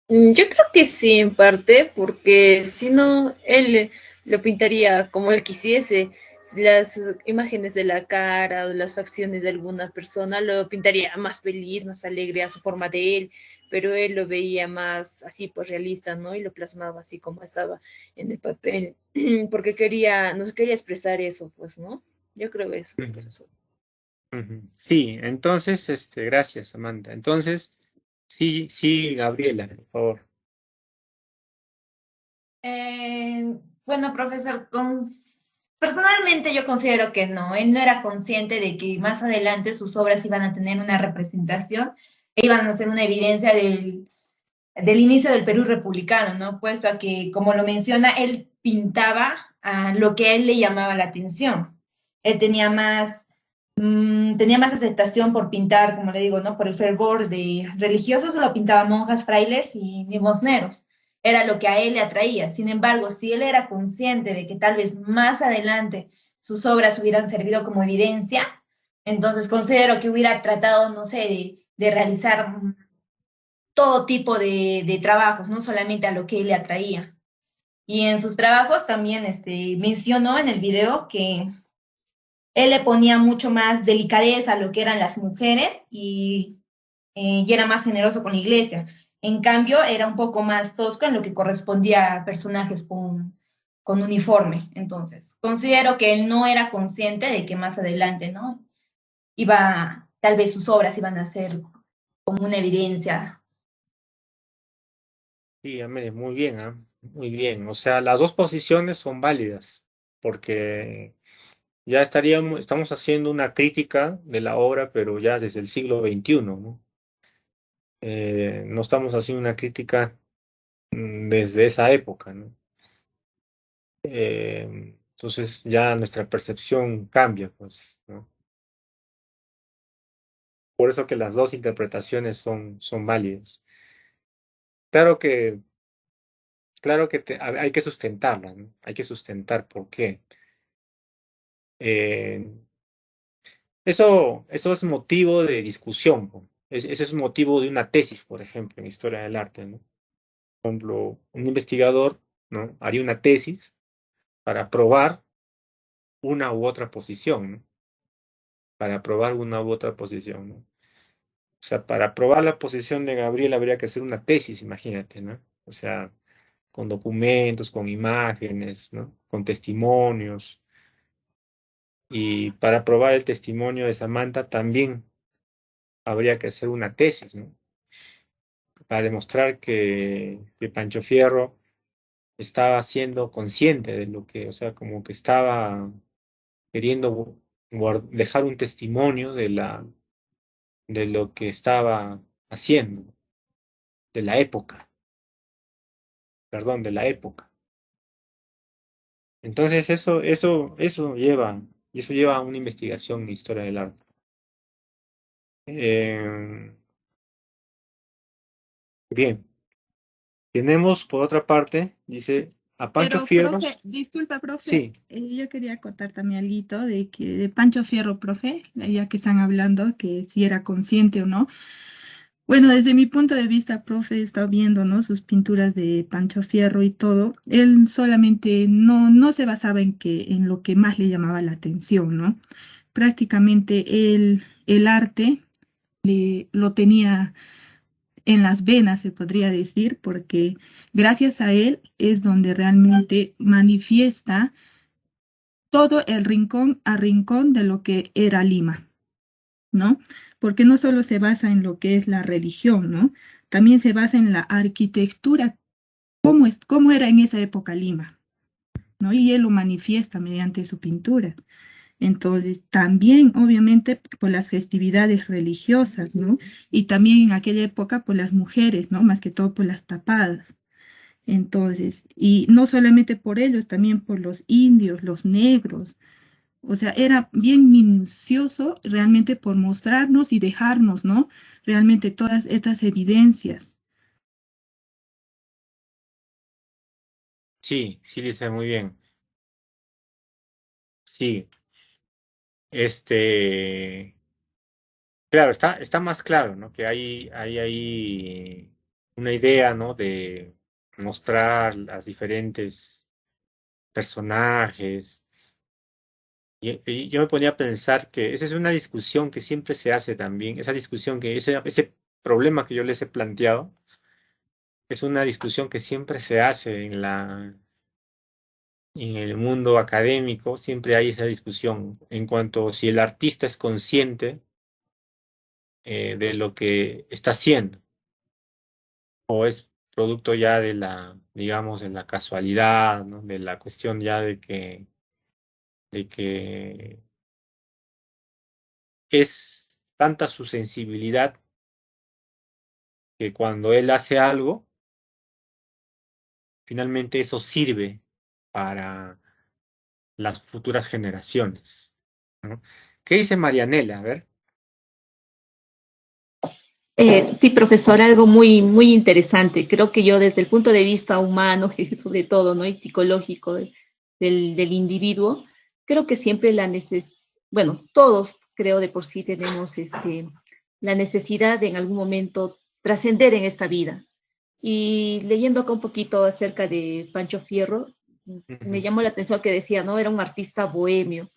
yo creo que sí, en parte, porque si no, él lo pintaría como él quisiese. Las imágenes de la cara o las facciones de alguna persona lo pintaría más feliz, más alegre a su forma de él, pero él lo veía más así, pues realista, ¿no? Y lo plasmaba así como estaba en el papel, porque no quería expresar eso, pues, ¿no? Yo creo eso, ujú, profesor. ujú. Sí, entonces, gracias, Amanda. Entonces, sí, sí, Gabriela, por favor. Bueno, profesor, personalmente yo considero que no, él no era consciente de que más adelante sus obras iban a tener una representación e iban a ser una evidencia del inicio del Perú republicano, ¿no? Puesto a que, como lo menciona, él pintaba a lo que a él le llamaba la atención. Él tenía más aceptación por pintar, como le digo, ¿no? Por el fervor de religiosos, solo pintaba monjas, frailes y limosneros. Era lo que a él le atraía. Sin embargo, si él era consciente de que tal vez más adelante sus obras hubieran servido como evidencias, entonces considero que hubiera tratado, no sé, de realizar todo tipo de trabajos, no solamente a lo que él le atraía. Y en sus trabajos también mencionó en el video que él le ponía mucho más delicadeza a lo que eran las mujeres y era más generoso con la iglesia. En cambio, era un poco más tosco en lo que correspondía a personajes con uniforme. Entonces, considero que él no era consciente de que más adelante, ¿no? Tal vez sus obras iban a ser como una evidencia. Sí, Amelia, muy bien, ¿ah? Muy bien. O sea, las dos posiciones son válidas, porque ya estamos haciendo una crítica de la obra, pero ya desde el siglo XXI, ¿no? No estamos haciendo una crítica desde esa época, ¿no? Entonces ya nuestra percepción cambia, pues, ¿no? Por eso que las dos interpretaciones son válidas. Claro que, hay que sustentarla, ¿no? Hay que sustentar por qué. Eh, eso es motivo de discusión, ¿no? Eso es motivo de una tesis, por ejemplo, en historia del arte, ¿no? Por ejemplo, un investigador, ¿no? Haría una tesis para probar una u otra posición, ¿no? Para probar una u otra posición, ¿no? O sea, para probar la posición de Gabriel habría que hacer una tesis, imagínate, ¿no? O sea, con documentos, con imágenes, ¿no? Con testimonios. Y para probar el testimonio de Samantha también habría que hacer una tesis, ¿no? Para demostrar que Pancho Fierro estaba siendo consciente de lo que, o sea, como que estaba queriendo dejar un testimonio de lo que estaba haciendo, de la época, perdón, de la época. Entonces eso lleva a una investigación en historia del arte. Eh, bien, tenemos por otra parte, dice, a Pancho Pero, profe, Fierros, disculpa, profe, sí, yo quería contar también algo de que de Pancho Fierro, profe, ya que están hablando, que si era consciente o no. Bueno, desde mi punto de vista, profe, he estado viendo, ¿no? Sus pinturas de Pancho Fierro y todo. Él solamente no se basaba en lo que más le llamaba la atención, ¿no? Prácticamente el arte lo tenía en las venas, se podría decir, porque gracias a él es donde realmente manifiesta todo el rincón a rincón de lo que era Lima, ¿no? Porque no solo se basa en lo que es la religión, ¿no? También se basa en la arquitectura, cómo era en esa época Lima, ¿no? Y él lo manifiesta mediante su pintura. Entonces, también, obviamente, por las festividades religiosas, ¿no? Y también en aquella época por las mujeres, ¿no? Más que todo por las tapadas. Entonces, y no solamente por ellos, también por los indios, los negros, O sea, era bien minucioso realmente por mostrarnos y dejarnos, ¿no? Realmente todas estas evidencias. Sí, sí, dice muy bien. Sí, este, claro, está más claro, ¿no? Que hay ahí una idea, ¿no? De mostrar las diferentes personajes. Y yo me ponía a pensar que esa es una discusión que siempre se hace también, esa discusión ese problema que yo les he planteado, es una discusión que siempre se hace en el mundo académico, siempre hay esa discusión en cuanto si el artista es consciente de lo que está haciendo o es producto ya de digamos, de la casualidad, ¿no? De la cuestión ya de que es tanta su sensibilidad que cuando él hace algo, finalmente eso sirve para las futuras generaciones, ¿no? ¿Qué dice Marianela? A ver. Sí, profesor, algo muy, muy interesante. Creo que yo desde el punto de vista humano, y sobre todo, ¿no? Y psicológico del individuo, creo que siempre bueno, todos creo de por sí tenemos la necesidad de en algún momento trascender en esta vida. Y leyendo acá un poquito acerca de Pancho Fierro, me llamó la atención que decía, ¿no? Era un artista bohemio.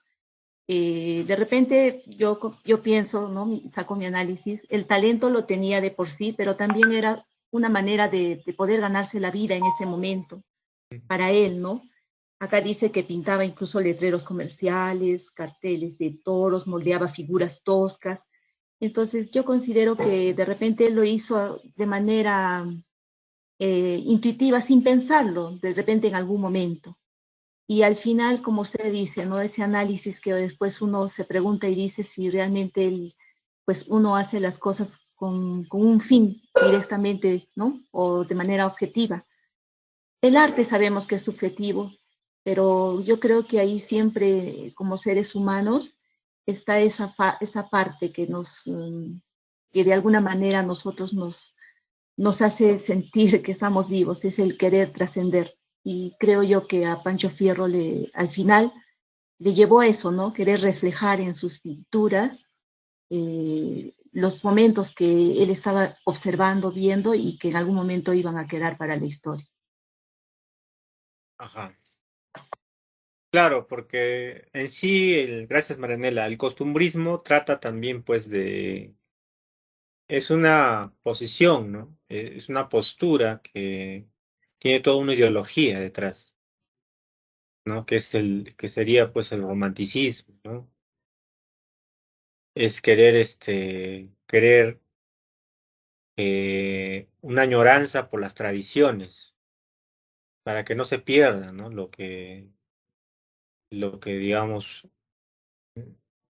De repente yo pienso, ¿no? Saco mi análisis, el talento lo tenía de por sí, pero también era una manera de poder ganarse la vida en ese momento, para él, ¿no? Acá dice que pintaba incluso letreros comerciales, carteles de toros, moldeaba figuras toscas. Entonces yo considero que de repente él lo hizo de manera intuitiva, sin pensarlo, de repente en algún momento. Y al final, como usted dice, ¿no? Ese análisis que después uno se pregunta y dice si realmente pues uno hace las cosas con un fin directamente, ¿no? O de manera objetiva. El arte sabemos que es subjetivo, pero yo creo que ahí siempre, como seres humanos, está esa parte que de alguna manera nosotros nos hace sentir que estamos vivos, es el querer trascender. Y creo yo que a Pancho Fierro al final le llevó eso, ¿no? Querer reflejar en sus pinturas los momentos que él estaba observando, viendo y que en algún momento iban a quedar para la historia. Ajá. Claro, porque en sí, gracias Marianela, el costumbrismo trata también pues es una posición, ¿no? Es una postura que tiene toda una ideología detrás, ¿no? Que sería pues el romanticismo, ¿no? Es querer una añoranza por las tradiciones, para que no se pierda, ¿no? Lo que digamos,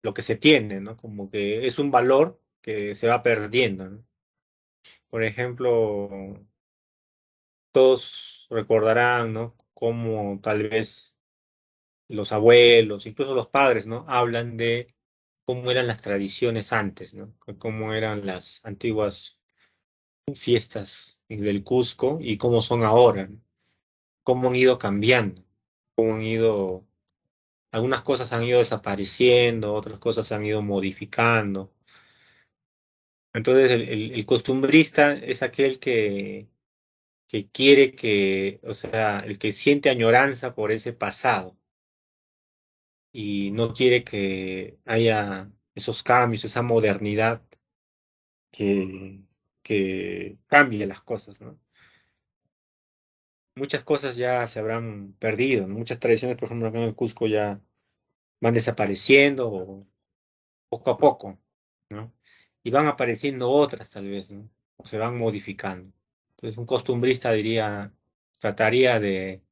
lo que se tiene, ¿no? Como que es un valor que se va perdiendo, ¿no? Por ejemplo, todos recordarán, ¿no? Cómo tal vez los abuelos, incluso los padres, ¿no? Hablan de cómo eran las tradiciones antes, ¿no? Cómo eran las antiguas fiestas del Cusco y cómo son ahora, ¿no? Cómo han ido cambiando, cómo algunas cosas han ido desapareciendo, otras cosas se han ido modificando. Entonces, el costumbrista es aquel que quiere o sea, el que siente añoranza por ese pasado y no quiere que haya esos cambios, esa modernidad que, que cambie las cosas, ¿no? Muchas cosas ya se habrán perdido, ¿no? Muchas tradiciones, por ejemplo, acá en el Cusco ya van desapareciendo poco a poco, ¿no? Y van apareciendo otras tal vez, ¿no? O se van modificando. Entonces, un costumbrista trataría de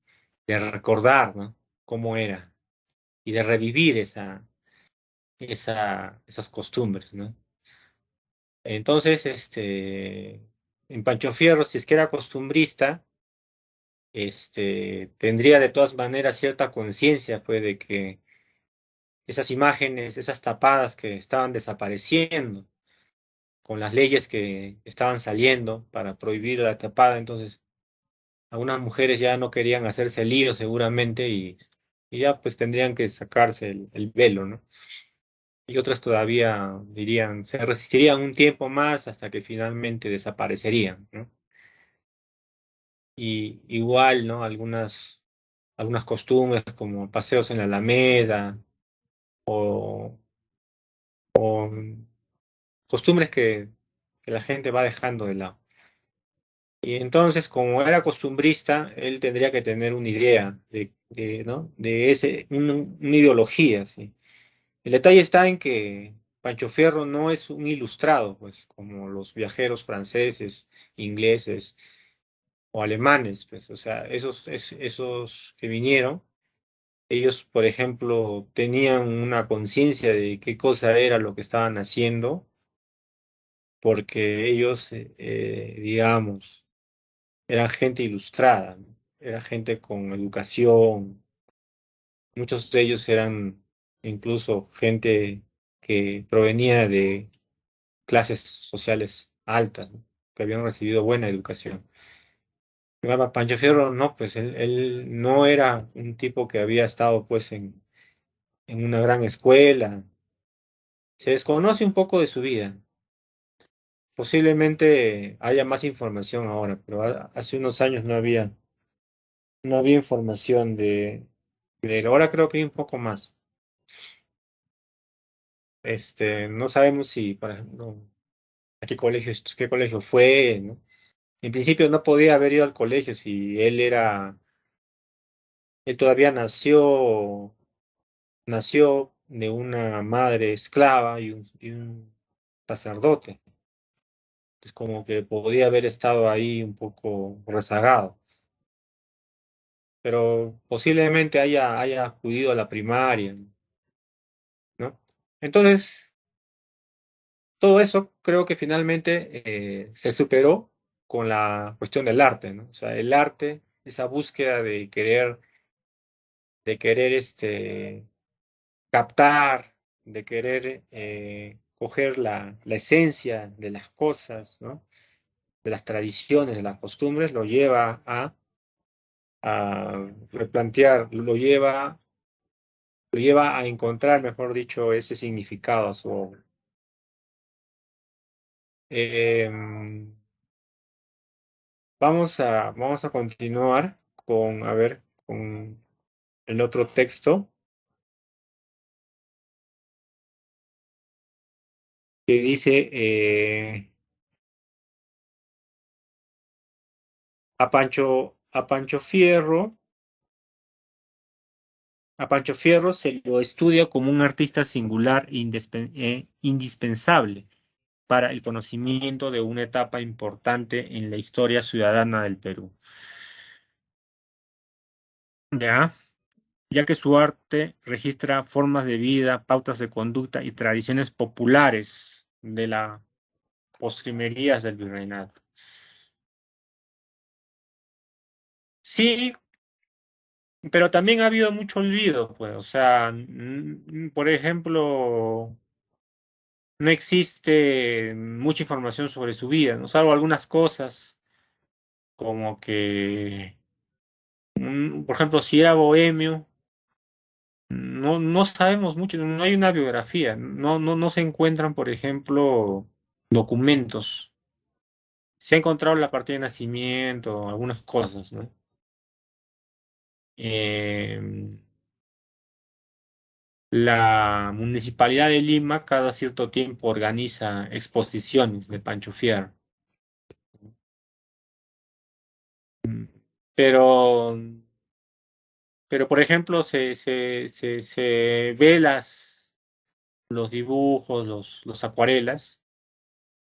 recordar, ¿no? Cómo era y de revivir esas costumbres, ¿no? Entonces, en Pancho Fierro, si es que era costumbrista, tendría de todas maneras cierta conciencia, pues, esas imágenes, esas tapadas que estaban desapareciendo, con las leyes que estaban saliendo para prohibir la tapada. Entonces, algunas mujeres ya no querían hacerse el lío seguramente y ya pues tendrían que sacarse el velo, ¿no? Y otras todavía dirían, se resistirían un tiempo más hasta que finalmente desaparecerían, ¿no? Y igual, ¿no? Algunas costumbres como paseos en la Alameda o costumbres que la gente va dejando de lado. Y entonces, como era costumbrista, él tendría que tener una idea ¿no? De una ideología, ¿sí? El detalle está en que Pancho Fierro no es un ilustrado, pues, como los viajeros franceses, ingleses o alemanes, pues, o sea, esos que vinieron, ellos, por ejemplo, tenían una conciencia de qué cosa era lo que estaban haciendo, porque ellos, digamos, eran gente ilustrada, ¿no? Era gente con educación. Muchos de ellos eran incluso gente que provenía de clases sociales altas, ¿no? Que habían recibido buena educación. Pancho Fierro no, pues él no era un tipo que había estado pues en una gran escuela. Se desconoce un poco de su vida. Posiblemente haya más información ahora, pero hace unos años no había información de él. Ahora creo que hay un poco más. No sabemos si, por ejemplo, a qué colegio fue, ¿no? En principio no podía haber ido al colegio si él todavía nació de una madre esclava y un sacerdote. Es como que podía haber estado ahí un poco rezagado, pero posiblemente haya acudido a la primaria, ¿no? Entonces, todo eso creo que finalmente se superó con la cuestión del arte, ¿no? O sea, el arte, esa búsqueda de querer captar, de querer coger la esencia de las cosas, ¿no? De las tradiciones, de las costumbres, lo lleva a replantear, lo lleva a encontrar, mejor dicho, ese significado a su obra. Vamos a continuar a ver, con el otro texto que dice, a Pancho Fierro se lo estudia como un artista singular e indispensable para el conocimiento de una etapa importante en la historia ciudadana del Perú. ¿Ya? Ya que su arte registra formas de vida, pautas de conducta y tradiciones populares de las postrimerías del virreinato. Sí, pero también ha habido mucho olvido, pues, o sea, por ejemplo, no existe mucha información sobre su vida, ¿no? Salvo algunas cosas, como que, por ejemplo, si era bohemio, no sabemos mucho, no hay una biografía, no se encuentran, por ejemplo, documentos. Se ha encontrado la partida de nacimiento, algunas cosas, ¿no? Eh, La Municipalidad de Lima cada cierto tiempo organiza exposiciones de Pancho Fierro. Pero, pero por ejemplo, se ve los dibujos, los acuarelas,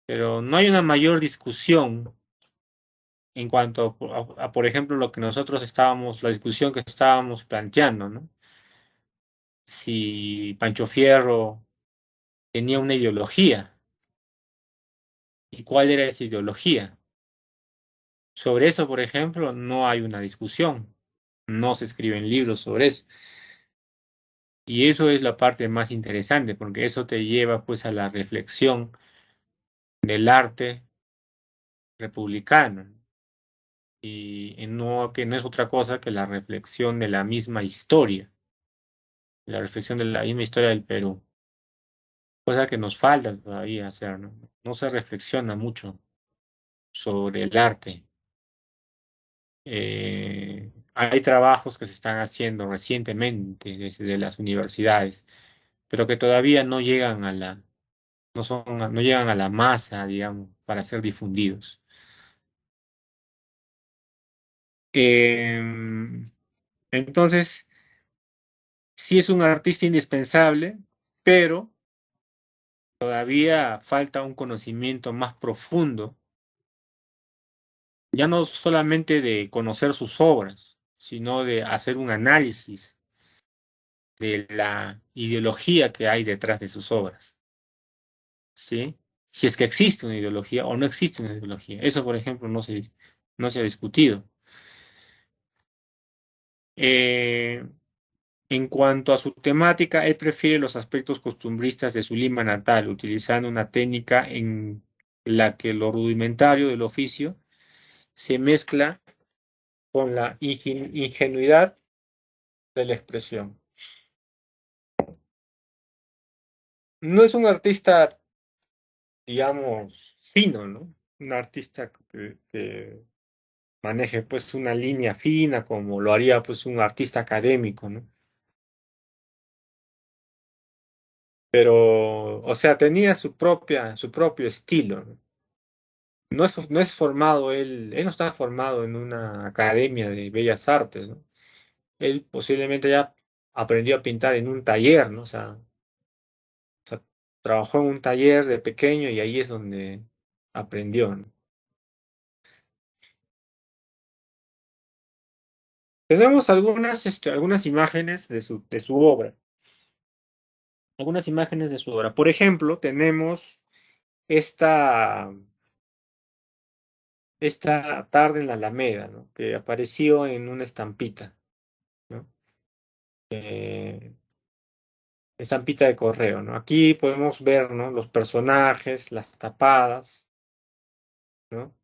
pero no hay una mayor discusión en cuanto por ejemplo, la discusión que estábamos planteando, ¿no? Si Pancho Fierro tenía una ideología y cuál era esa ideología. Sobre eso, por ejemplo, no hay una discusión, no se escriben libros sobre eso. Y eso es la parte más interesante, porque eso te lleva pues a la reflexión del arte republicano. Y no, que no es otra cosa que la reflexión de la misma historia, la reflexión de la misma historia del Perú. Cosa que nos falta todavía hacer, ¿no? No se reflexiona mucho sobre el arte. Hay trabajos que se están haciendo recientemente desde las universidades, pero que todavía no llegan a no llegan a la masa, digamos, para ser difundidos. Entonces, sí es un artista indispensable, pero todavía falta un conocimiento más profundo, ya no solamente de conocer sus obras, sino de hacer un análisis de la ideología que hay detrás de sus obras, ¿sí? Si es que existe una ideología o no existe una ideología. Eso, por ejemplo, no se ha discutido. Eh, en cuanto a su temática, él prefiere los aspectos costumbristas de su Lima natal, utilizando una técnica en la que lo rudimentario del oficio se mezcla con la ingenuidad de la expresión. No es un artista, digamos, fino, ¿no? Un artista que maneje pues una línea fina como lo haría pues un artista académico, ¿no? Pero, o sea, tenía su propio estilo, ¿no? No es formado él no está formado en una academia de bellas artes, ¿no? Él posiblemente ya aprendió a pintar en un taller, ¿no? O sea, trabajó en un taller de pequeño y ahí es donde aprendió, ¿no? Tenemos algunas imágenes de su obra. Algunas imágenes de su obra. Por ejemplo, tenemos esta, esta tarde en la Alameda, ¿no? Que apareció en una estampita, ¿no? Estampita de correo, ¿no? Aquí podemos ver, ¿no? Los personajes, las tapadas, ¿no?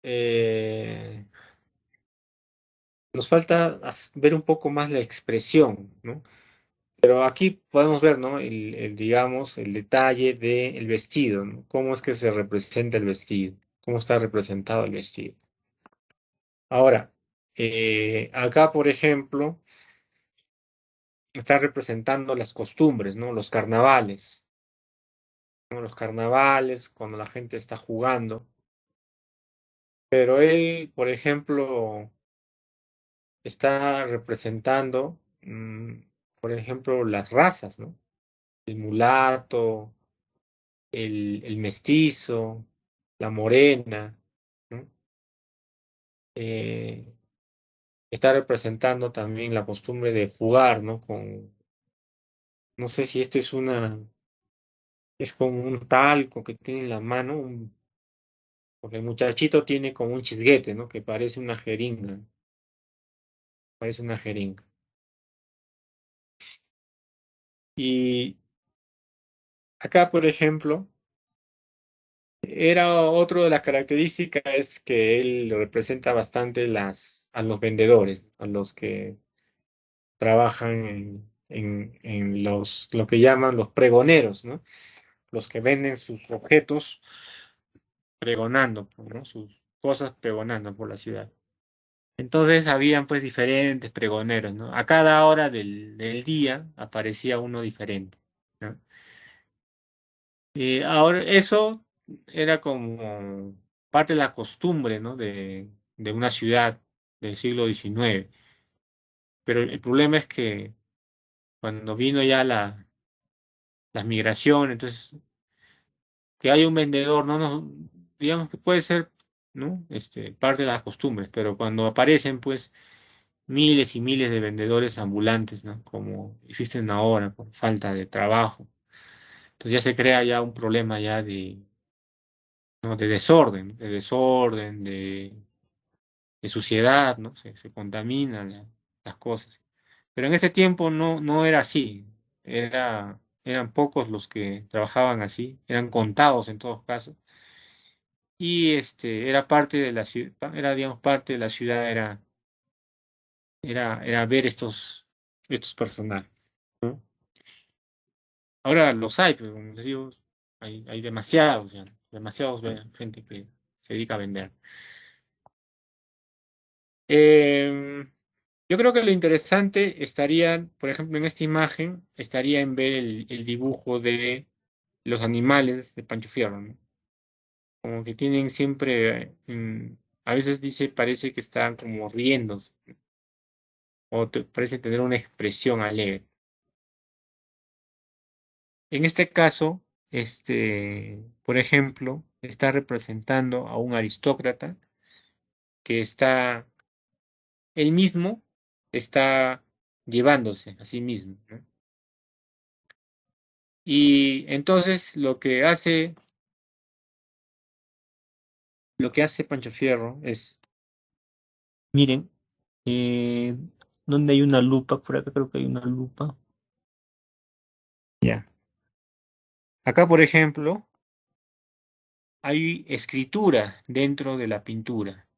Eh, Nos falta ver un poco más la expresión, ¿no? Pero aquí podemos ver, ¿no? Digamos, el detalle del vestido, ¿no? Cómo es que se representa el vestido, cómo está representado el vestido. Ahora, acá, por ejemplo, está representando las costumbres, ¿no? Los carnavales, ¿no? Los carnavales, cuando la gente está jugando. Pero él, por ejemplo, está representando, por ejemplo, las razas, ¿no? El mulato, el mestizo, la morena, ¿no? Eh, Está representando también la costumbre de jugar, ¿no? No sé si esto es como un talco que tiene en la mano, porque el muchachito tiene como un chisguete, ¿no? Que parece una jeringa. Y acá, por ejemplo, era otro de las características es que él representa bastante a los vendedores, a los que trabajan en lo que llaman los pregoneros, ¿no? Los que venden sus objetos pregonando, pues, ¿no? Sus cosas pregonando por la ciudad. Entonces habían pues diferentes pregoneros, ¿no? A cada hora del día aparecía uno diferente, ¿no? Y ahora eso era como parte de la costumbre, ¿no? De una ciudad del siglo XIX. Pero el problema es que cuando vino ya la migración, entonces que hay un vendedor, no, digamos que puede ser, ¿no? Parte de las costumbres, pero cuando aparecen, pues, miles y miles de vendedores ambulantes, ¿no? Como existen ahora, por falta de trabajo. Entonces ya se crea ya un problema ya ¿no? De suciedad, ¿no? Se contaminan las cosas. Pero en ese tiempo no era así. Eran pocos los que trabajaban así, eran contados en todos casos. Y era parte de la ciudad, era, digamos, parte de la ciudad, era ver estos personajes, ¿no? Ahora los hay, pero como les digo, hay demasiados, ya, demasiados gente que se dedica a vender. Yo creo que lo interesante estaría, por ejemplo, en esta imagen, estaría en ver el dibujo de los animales de Pancho Fierro, ¿no? Como que tienen siempre, a veces parece que están como riéndose, o parece tener una expresión alegre. En este caso, por ejemplo, está representando a un aristócrata que él mismo está llevándose a sí mismo, ¿no? Y entonces lo que hace Pancho Fierro es, miren, ¿dónde hay una lupa? Por acá creo que hay una lupa. Ya. Acá, por ejemplo, hay escritura dentro de la pintura.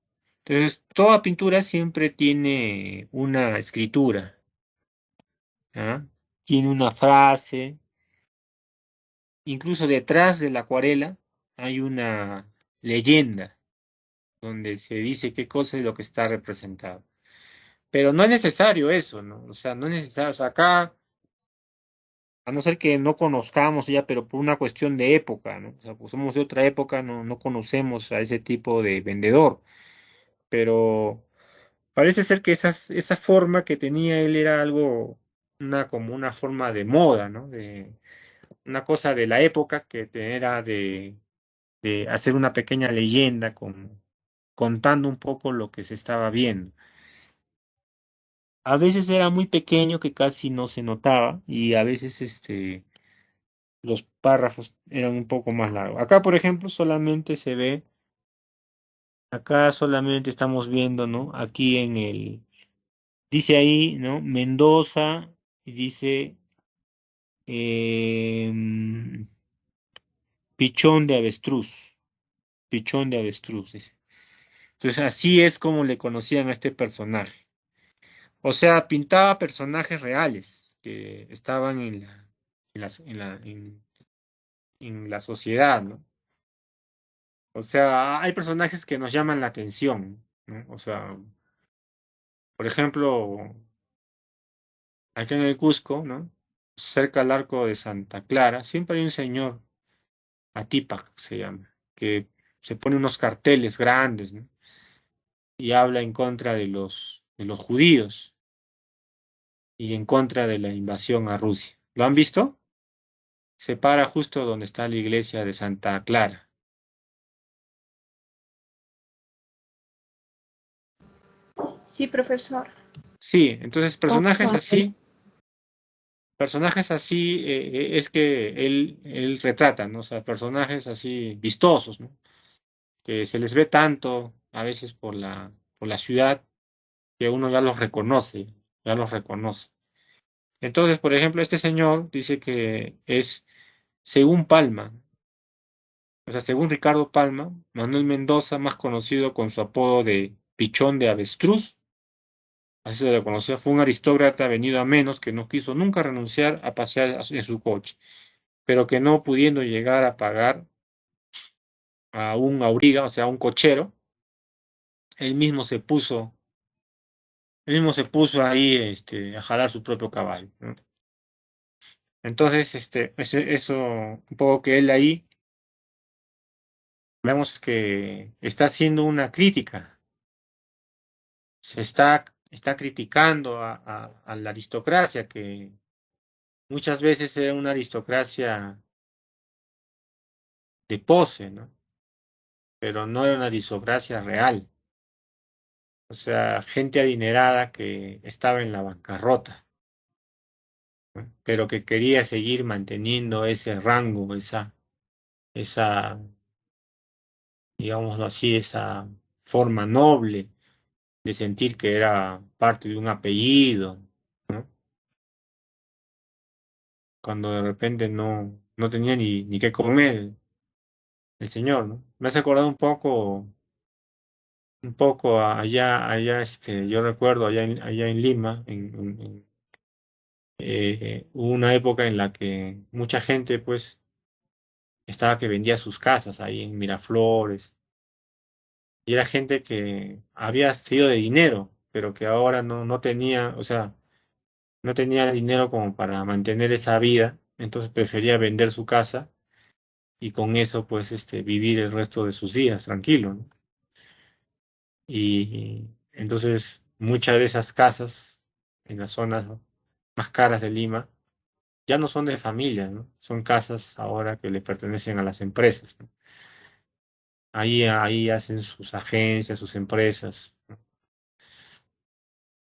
Entonces, toda pintura siempre tiene una escritura, ¿ah? Tiene una frase, incluso detrás de la acuarela hay una leyenda donde se dice qué cosa es lo que está representado. Pero no es necesario eso, ¿no? O sea, no es necesario. O sea, acá, a no ser que no conozcamos ya, pero por una cuestión de época, ¿no? O sea, pues somos de otra época, no conocemos a ese tipo de vendedor. Pero parece ser que esa forma que tenía él era algo, como una forma de moda, ¿no? Una cosa de la época que era de hacer una pequeña leyenda contando un poco lo que se estaba viendo. A veces era muy pequeño que casi no se notaba y a veces los párrafos eran un poco más largos. Acá, por ejemplo, acá solamente estamos viendo, ¿no? Aquí dice ahí, ¿no? Mendoza y dice em, pichón de avestruz, pichón de avestruz, dice. Entonces así es como le conocían a este personaje. O sea, pintaba personajes reales que estaban en la sociedad, ¿no? O sea, hay personajes que nos llaman la atención, ¿no? O sea, por ejemplo, aquí en el Cusco, ¿no? Cerca al arco de Santa Clara, siempre hay un señor, Atipac se llama, que se pone unos carteles grandes, ¿no? Y habla en contra de los judíos y en contra de la invasión a Rusia. ¿Lo han visto? Se para justo donde está la iglesia de Santa Clara. Sí, profesor. Sí, entonces personajes así es que él retrata, ¿no? O sea, personajes así vistosos, ¿no? Que se les ve tanto a veces por la ciudad que uno ya los reconoce, ya los reconoce. Entonces, por ejemplo, este señor dice que es, según Palma, o sea, según Ricardo Palma, Manuel Mendoza, más conocido con su apodo de Pichón de Avestruz, así se le conocía, fue un aristócrata venido a menos que no quiso nunca renunciar a pasear en su coche, pero que no pudiendo llegar a pagar a un auriga, o sea, a un cochero, él mismo se puso, ahí a jalar su propio caballo, ¿no? Entonces, eso, un poco que él ahí, vemos que está haciendo una crítica, se está criticando a la aristocracia, que muchas veces era una aristocracia de pose, ¿no? Pero no era una aristocracia real. O sea, gente adinerada que estaba en la bancarrota, ¿no? Pero que quería seguir manteniendo ese rango, esa, digámoslo así, esa forma noble de sentir que era parte de un apellido, ¿no? cuando de repente no tenía ni qué comer el señor, ¿no? Me hace acordar un poco allá, yo recuerdo allá en Lima, hubo una época en la que mucha gente, pues, estaba que vendía sus casas ahí en Miraflores, y era gente que había sido de dinero, pero que ahora no tenía, o sea, no tenía dinero como para mantener esa vida, entonces prefería vender su casa y con eso, pues, vivir el resto de sus días tranquilo, ¿no? Y entonces muchas de esas casas en las zonas, ¿no?, más caras de Lima ya no son de familia, ¿no? Son casas ahora que le pertenecen a las empresas, ¿no? Ahí hacen sus agencias, sus empresas, ¿no?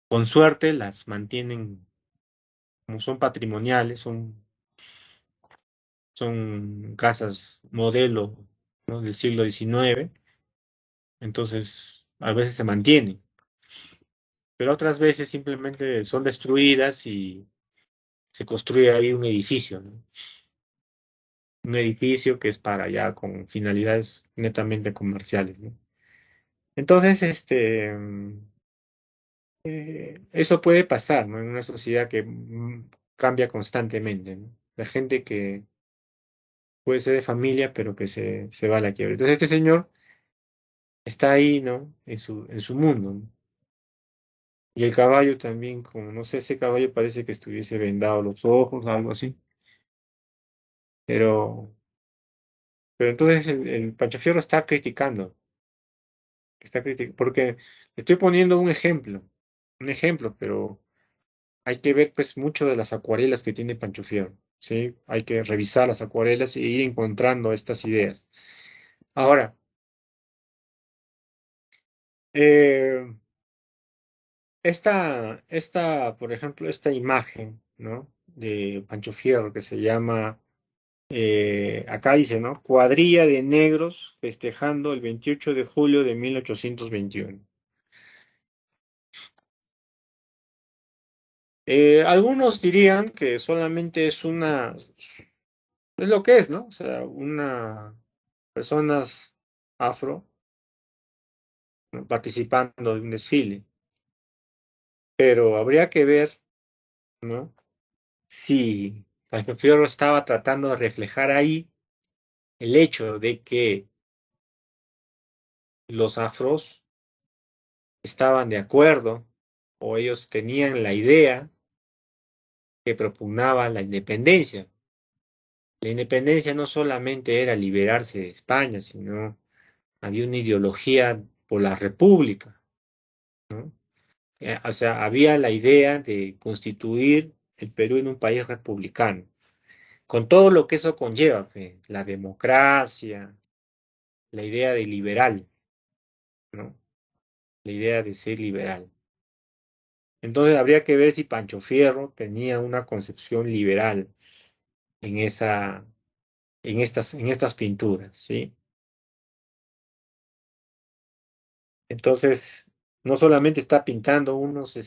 Con suerte las mantienen, como son patrimoniales, son casas modelo, ¿no?, del siglo XIX, entonces a veces se mantienen, pero otras veces simplemente son destruidas y se construye ahí un edificio, ¿no? Un edificio que es para ya con finalidades netamente comerciales, ¿no? Entonces, eso puede pasar, ¿no? En una sociedad que cambia constantemente, ¿no? La gente que puede ser de familia, pero que se va a la quiebra. Entonces, este señor está ahí, ¿no? En su mundo, ¿no? Y el caballo también, como no sé, ese caballo parece que estuviese vendado los ojos, algo así. Pero, pero entonces el Pancho Fierro porque estoy poniendo un ejemplo, pero hay que ver pues mucho de las acuarelas que tiene Pancho Fierro, ¿sí? Hay que revisar las acuarelas e ir encontrando estas ideas. Ahora, eh, por ejemplo, esta imagen, ¿no?, de Pancho Fierro que se llama, acá dice, ¿no? Cuadrilla de negros festejando el 28 de julio de 1821. Algunos dirían que solamente es lo que es, ¿no? O sea, personas afro, ¿no?, participando de un desfile. Pero habría que ver, ¿no?, si Pancho Fierro estaba tratando de reflejar ahí el hecho de que los afros estaban de acuerdo o ellos tenían la idea que propugnaba la independencia. La independencia no solamente era liberarse de España, sino había una ideología por la república, ¿no? O sea, había la idea de constituir el Perú en un país republicano, con todo lo que eso conlleva, pues, la democracia, la idea de liberal, ¿no? La idea de ser liberal. Entonces habría que ver si Pancho Fierro tenía una concepción liberal en estas pinturas, ¿sí? Entonces, no solamente está pintando unos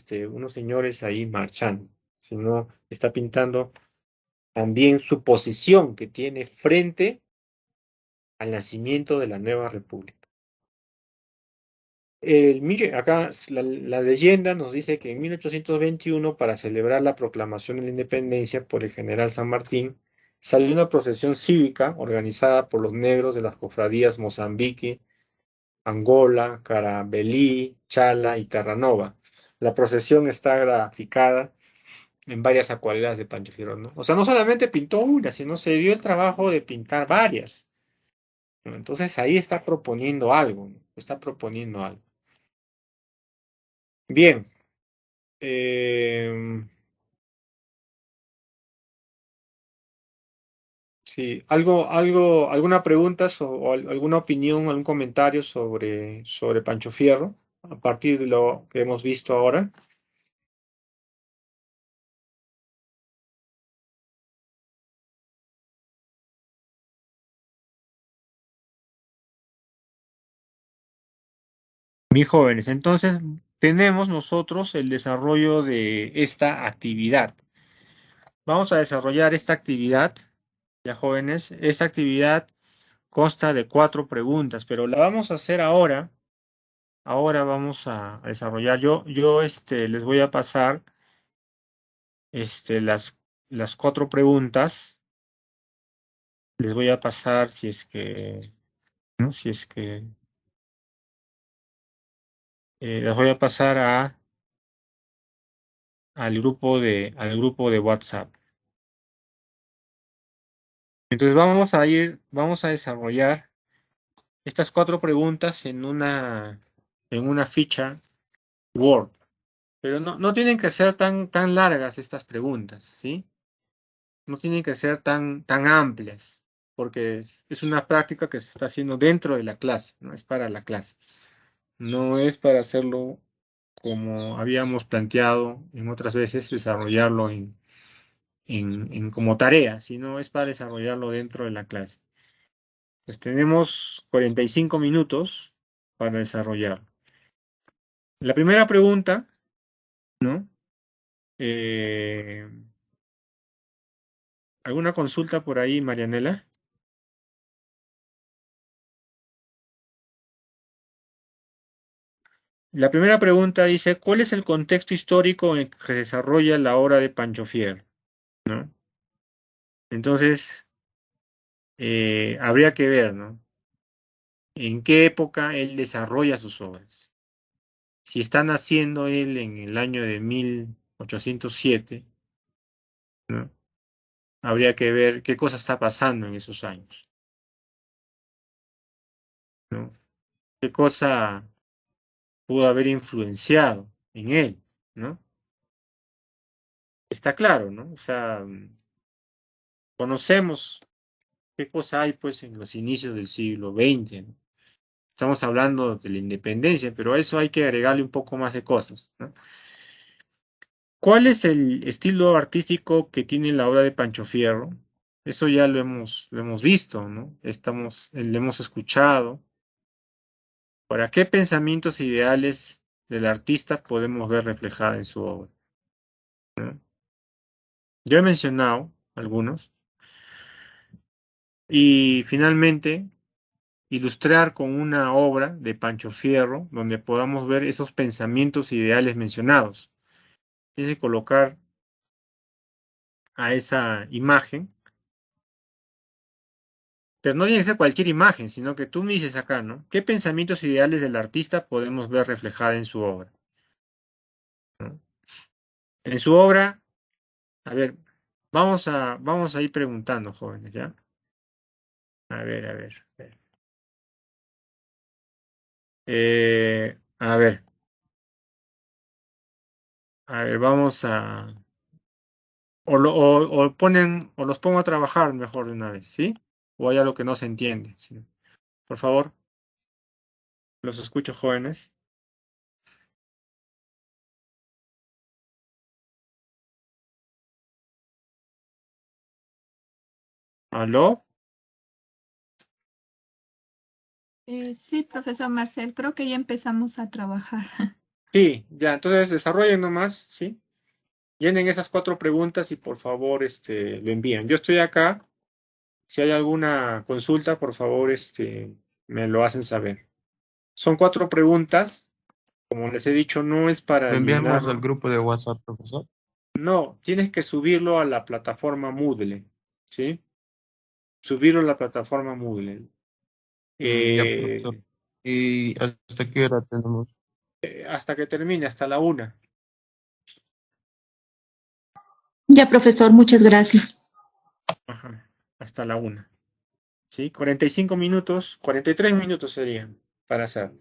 señores ahí marchando, sino está pintando también su posición que tiene frente al nacimiento de la nueva república. Mire, acá la leyenda nos dice que en 1821, para celebrar la proclamación de la independencia por el general San Martín, salió una procesión cívica organizada por los negros de las cofradías Mozambique, Angola, Carabelí, Chala y Terranova. La procesión está graficada en varias acuarelas de Pancho Fierro, ¿no? O sea, no solamente pintó una, sino se dio el trabajo de pintar varias, ¿no? Entonces ahí está proponiendo algo, ¿no? Está proponiendo algo. Bien. Sí, alguna pregunta o alguna opinión, algún comentario sobre Pancho Fierro, a partir de lo que hemos visto ahora. Mis jóvenes, entonces tenemos nosotros el desarrollo de esta actividad. Vamos a desarrollar esta actividad, ya jóvenes. Esta actividad consta de 4 preguntas, pero la vamos a hacer ahora. Ahora vamos a desarrollar. Yo les voy a pasar las 4 preguntas. Les voy a pasar si es que, ¿no? Si es que las voy a pasar al grupo de WhatsApp. Entonces vamos a desarrollar estas 4 preguntas en una ficha Word. Pero no tienen que ser tan largas estas preguntas, ¿sí? No tienen que ser tan amplias, porque es una práctica que se está haciendo dentro de la clase, no es para la clase. No es para hacerlo como habíamos planteado en otras veces, desarrollarlo como tarea, sino es para desarrollarlo dentro de la clase. Pues tenemos 45 minutos para desarrollarlo. La primera pregunta, ¿no? ¿Alguna consulta por ahí, Marianela? La primera pregunta dice, ¿cuál es el contexto histórico en el que se desarrolla la obra de Pancho Fierro? ¿No? Entonces, habría que ver, ¿no? ¿En qué época él desarrolla sus obras? Si está naciendo él en el año de 1807, ¿no? Habría que ver qué cosa está pasando en esos años, ¿no? ¿Qué cosa pudo haber influenciado en él, ¿no? Está claro, ¿no? O sea, conocemos qué cosa hay, pues, en los inicios del siglo XX, ¿no? Estamos hablando de la independencia, pero a eso hay que agregarle un poco más de cosas, ¿no? ¿Cuál es el estilo artístico que tiene la obra de Pancho Fierro? Eso ya lo hemos visto, ¿no? Lo hemos escuchado. ¿Para qué pensamientos ideales del artista podemos ver reflejada en su obra? ¿No? Yo he mencionado algunos. Y finalmente, ilustrar con una obra de Pancho Fierro donde podamos ver esos pensamientos ideales mencionados. Es de colocar a esa imagen, pero no tiene que ser cualquier imagen, sino que tú me dices acá, ¿no? ¿Qué pensamientos ideales del artista podemos ver reflejada en su obra? ¿No? En su obra, a ver, vamos a ir preguntando, jóvenes, ¿ya? A ver. A ver, vamos a... o los pongo a trabajar mejor de una vez, ¿sí? O hay algo que no se entiende, ¿sí? Por favor, los escucho, jóvenes. ¿Aló? Sí, profesor Marcel, creo que ya empezamos a trabajar. Sí, ya, entonces desarrollen nomás, ¿sí? Llenen esas 4 preguntas y por favor, lo envían. Yo estoy acá. Si hay alguna consulta, por favor, me lo hacen saber. Son 4 preguntas. Como les he dicho, no es para Lo llenar. enviamos al grupo de WhatsApp, profesor. No, tienes que subirlo a la plataforma Moodle, ¿sí? Subirlo a la plataforma Moodle. Ya, profesor. ¿Y hasta qué hora tenemos? Hasta que termine, hasta la 1. Ya, profesor, muchas gracias. Ajá, hasta la 1. ¿Sí? 45 minutos, 43 minutos serían para hacer.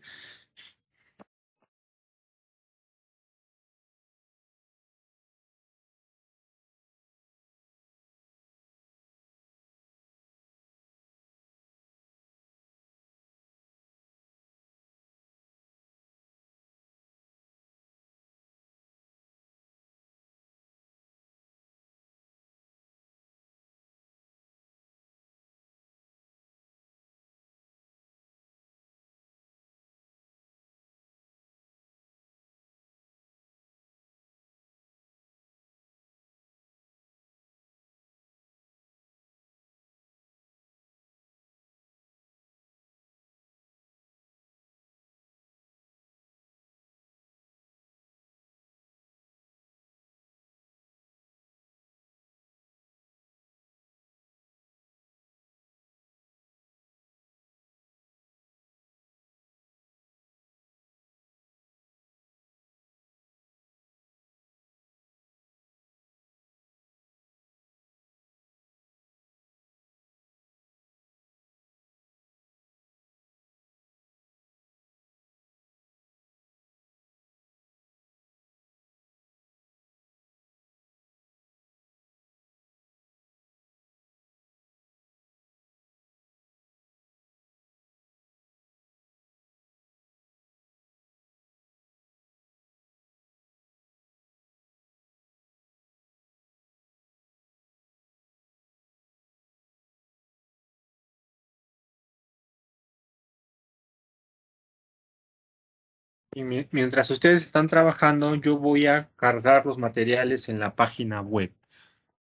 Y mientras ustedes están trabajando, yo voy a cargar los materiales en la página web.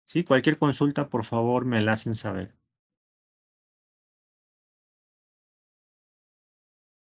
¿Sí? Cualquier consulta, por favor, me la hacen saber.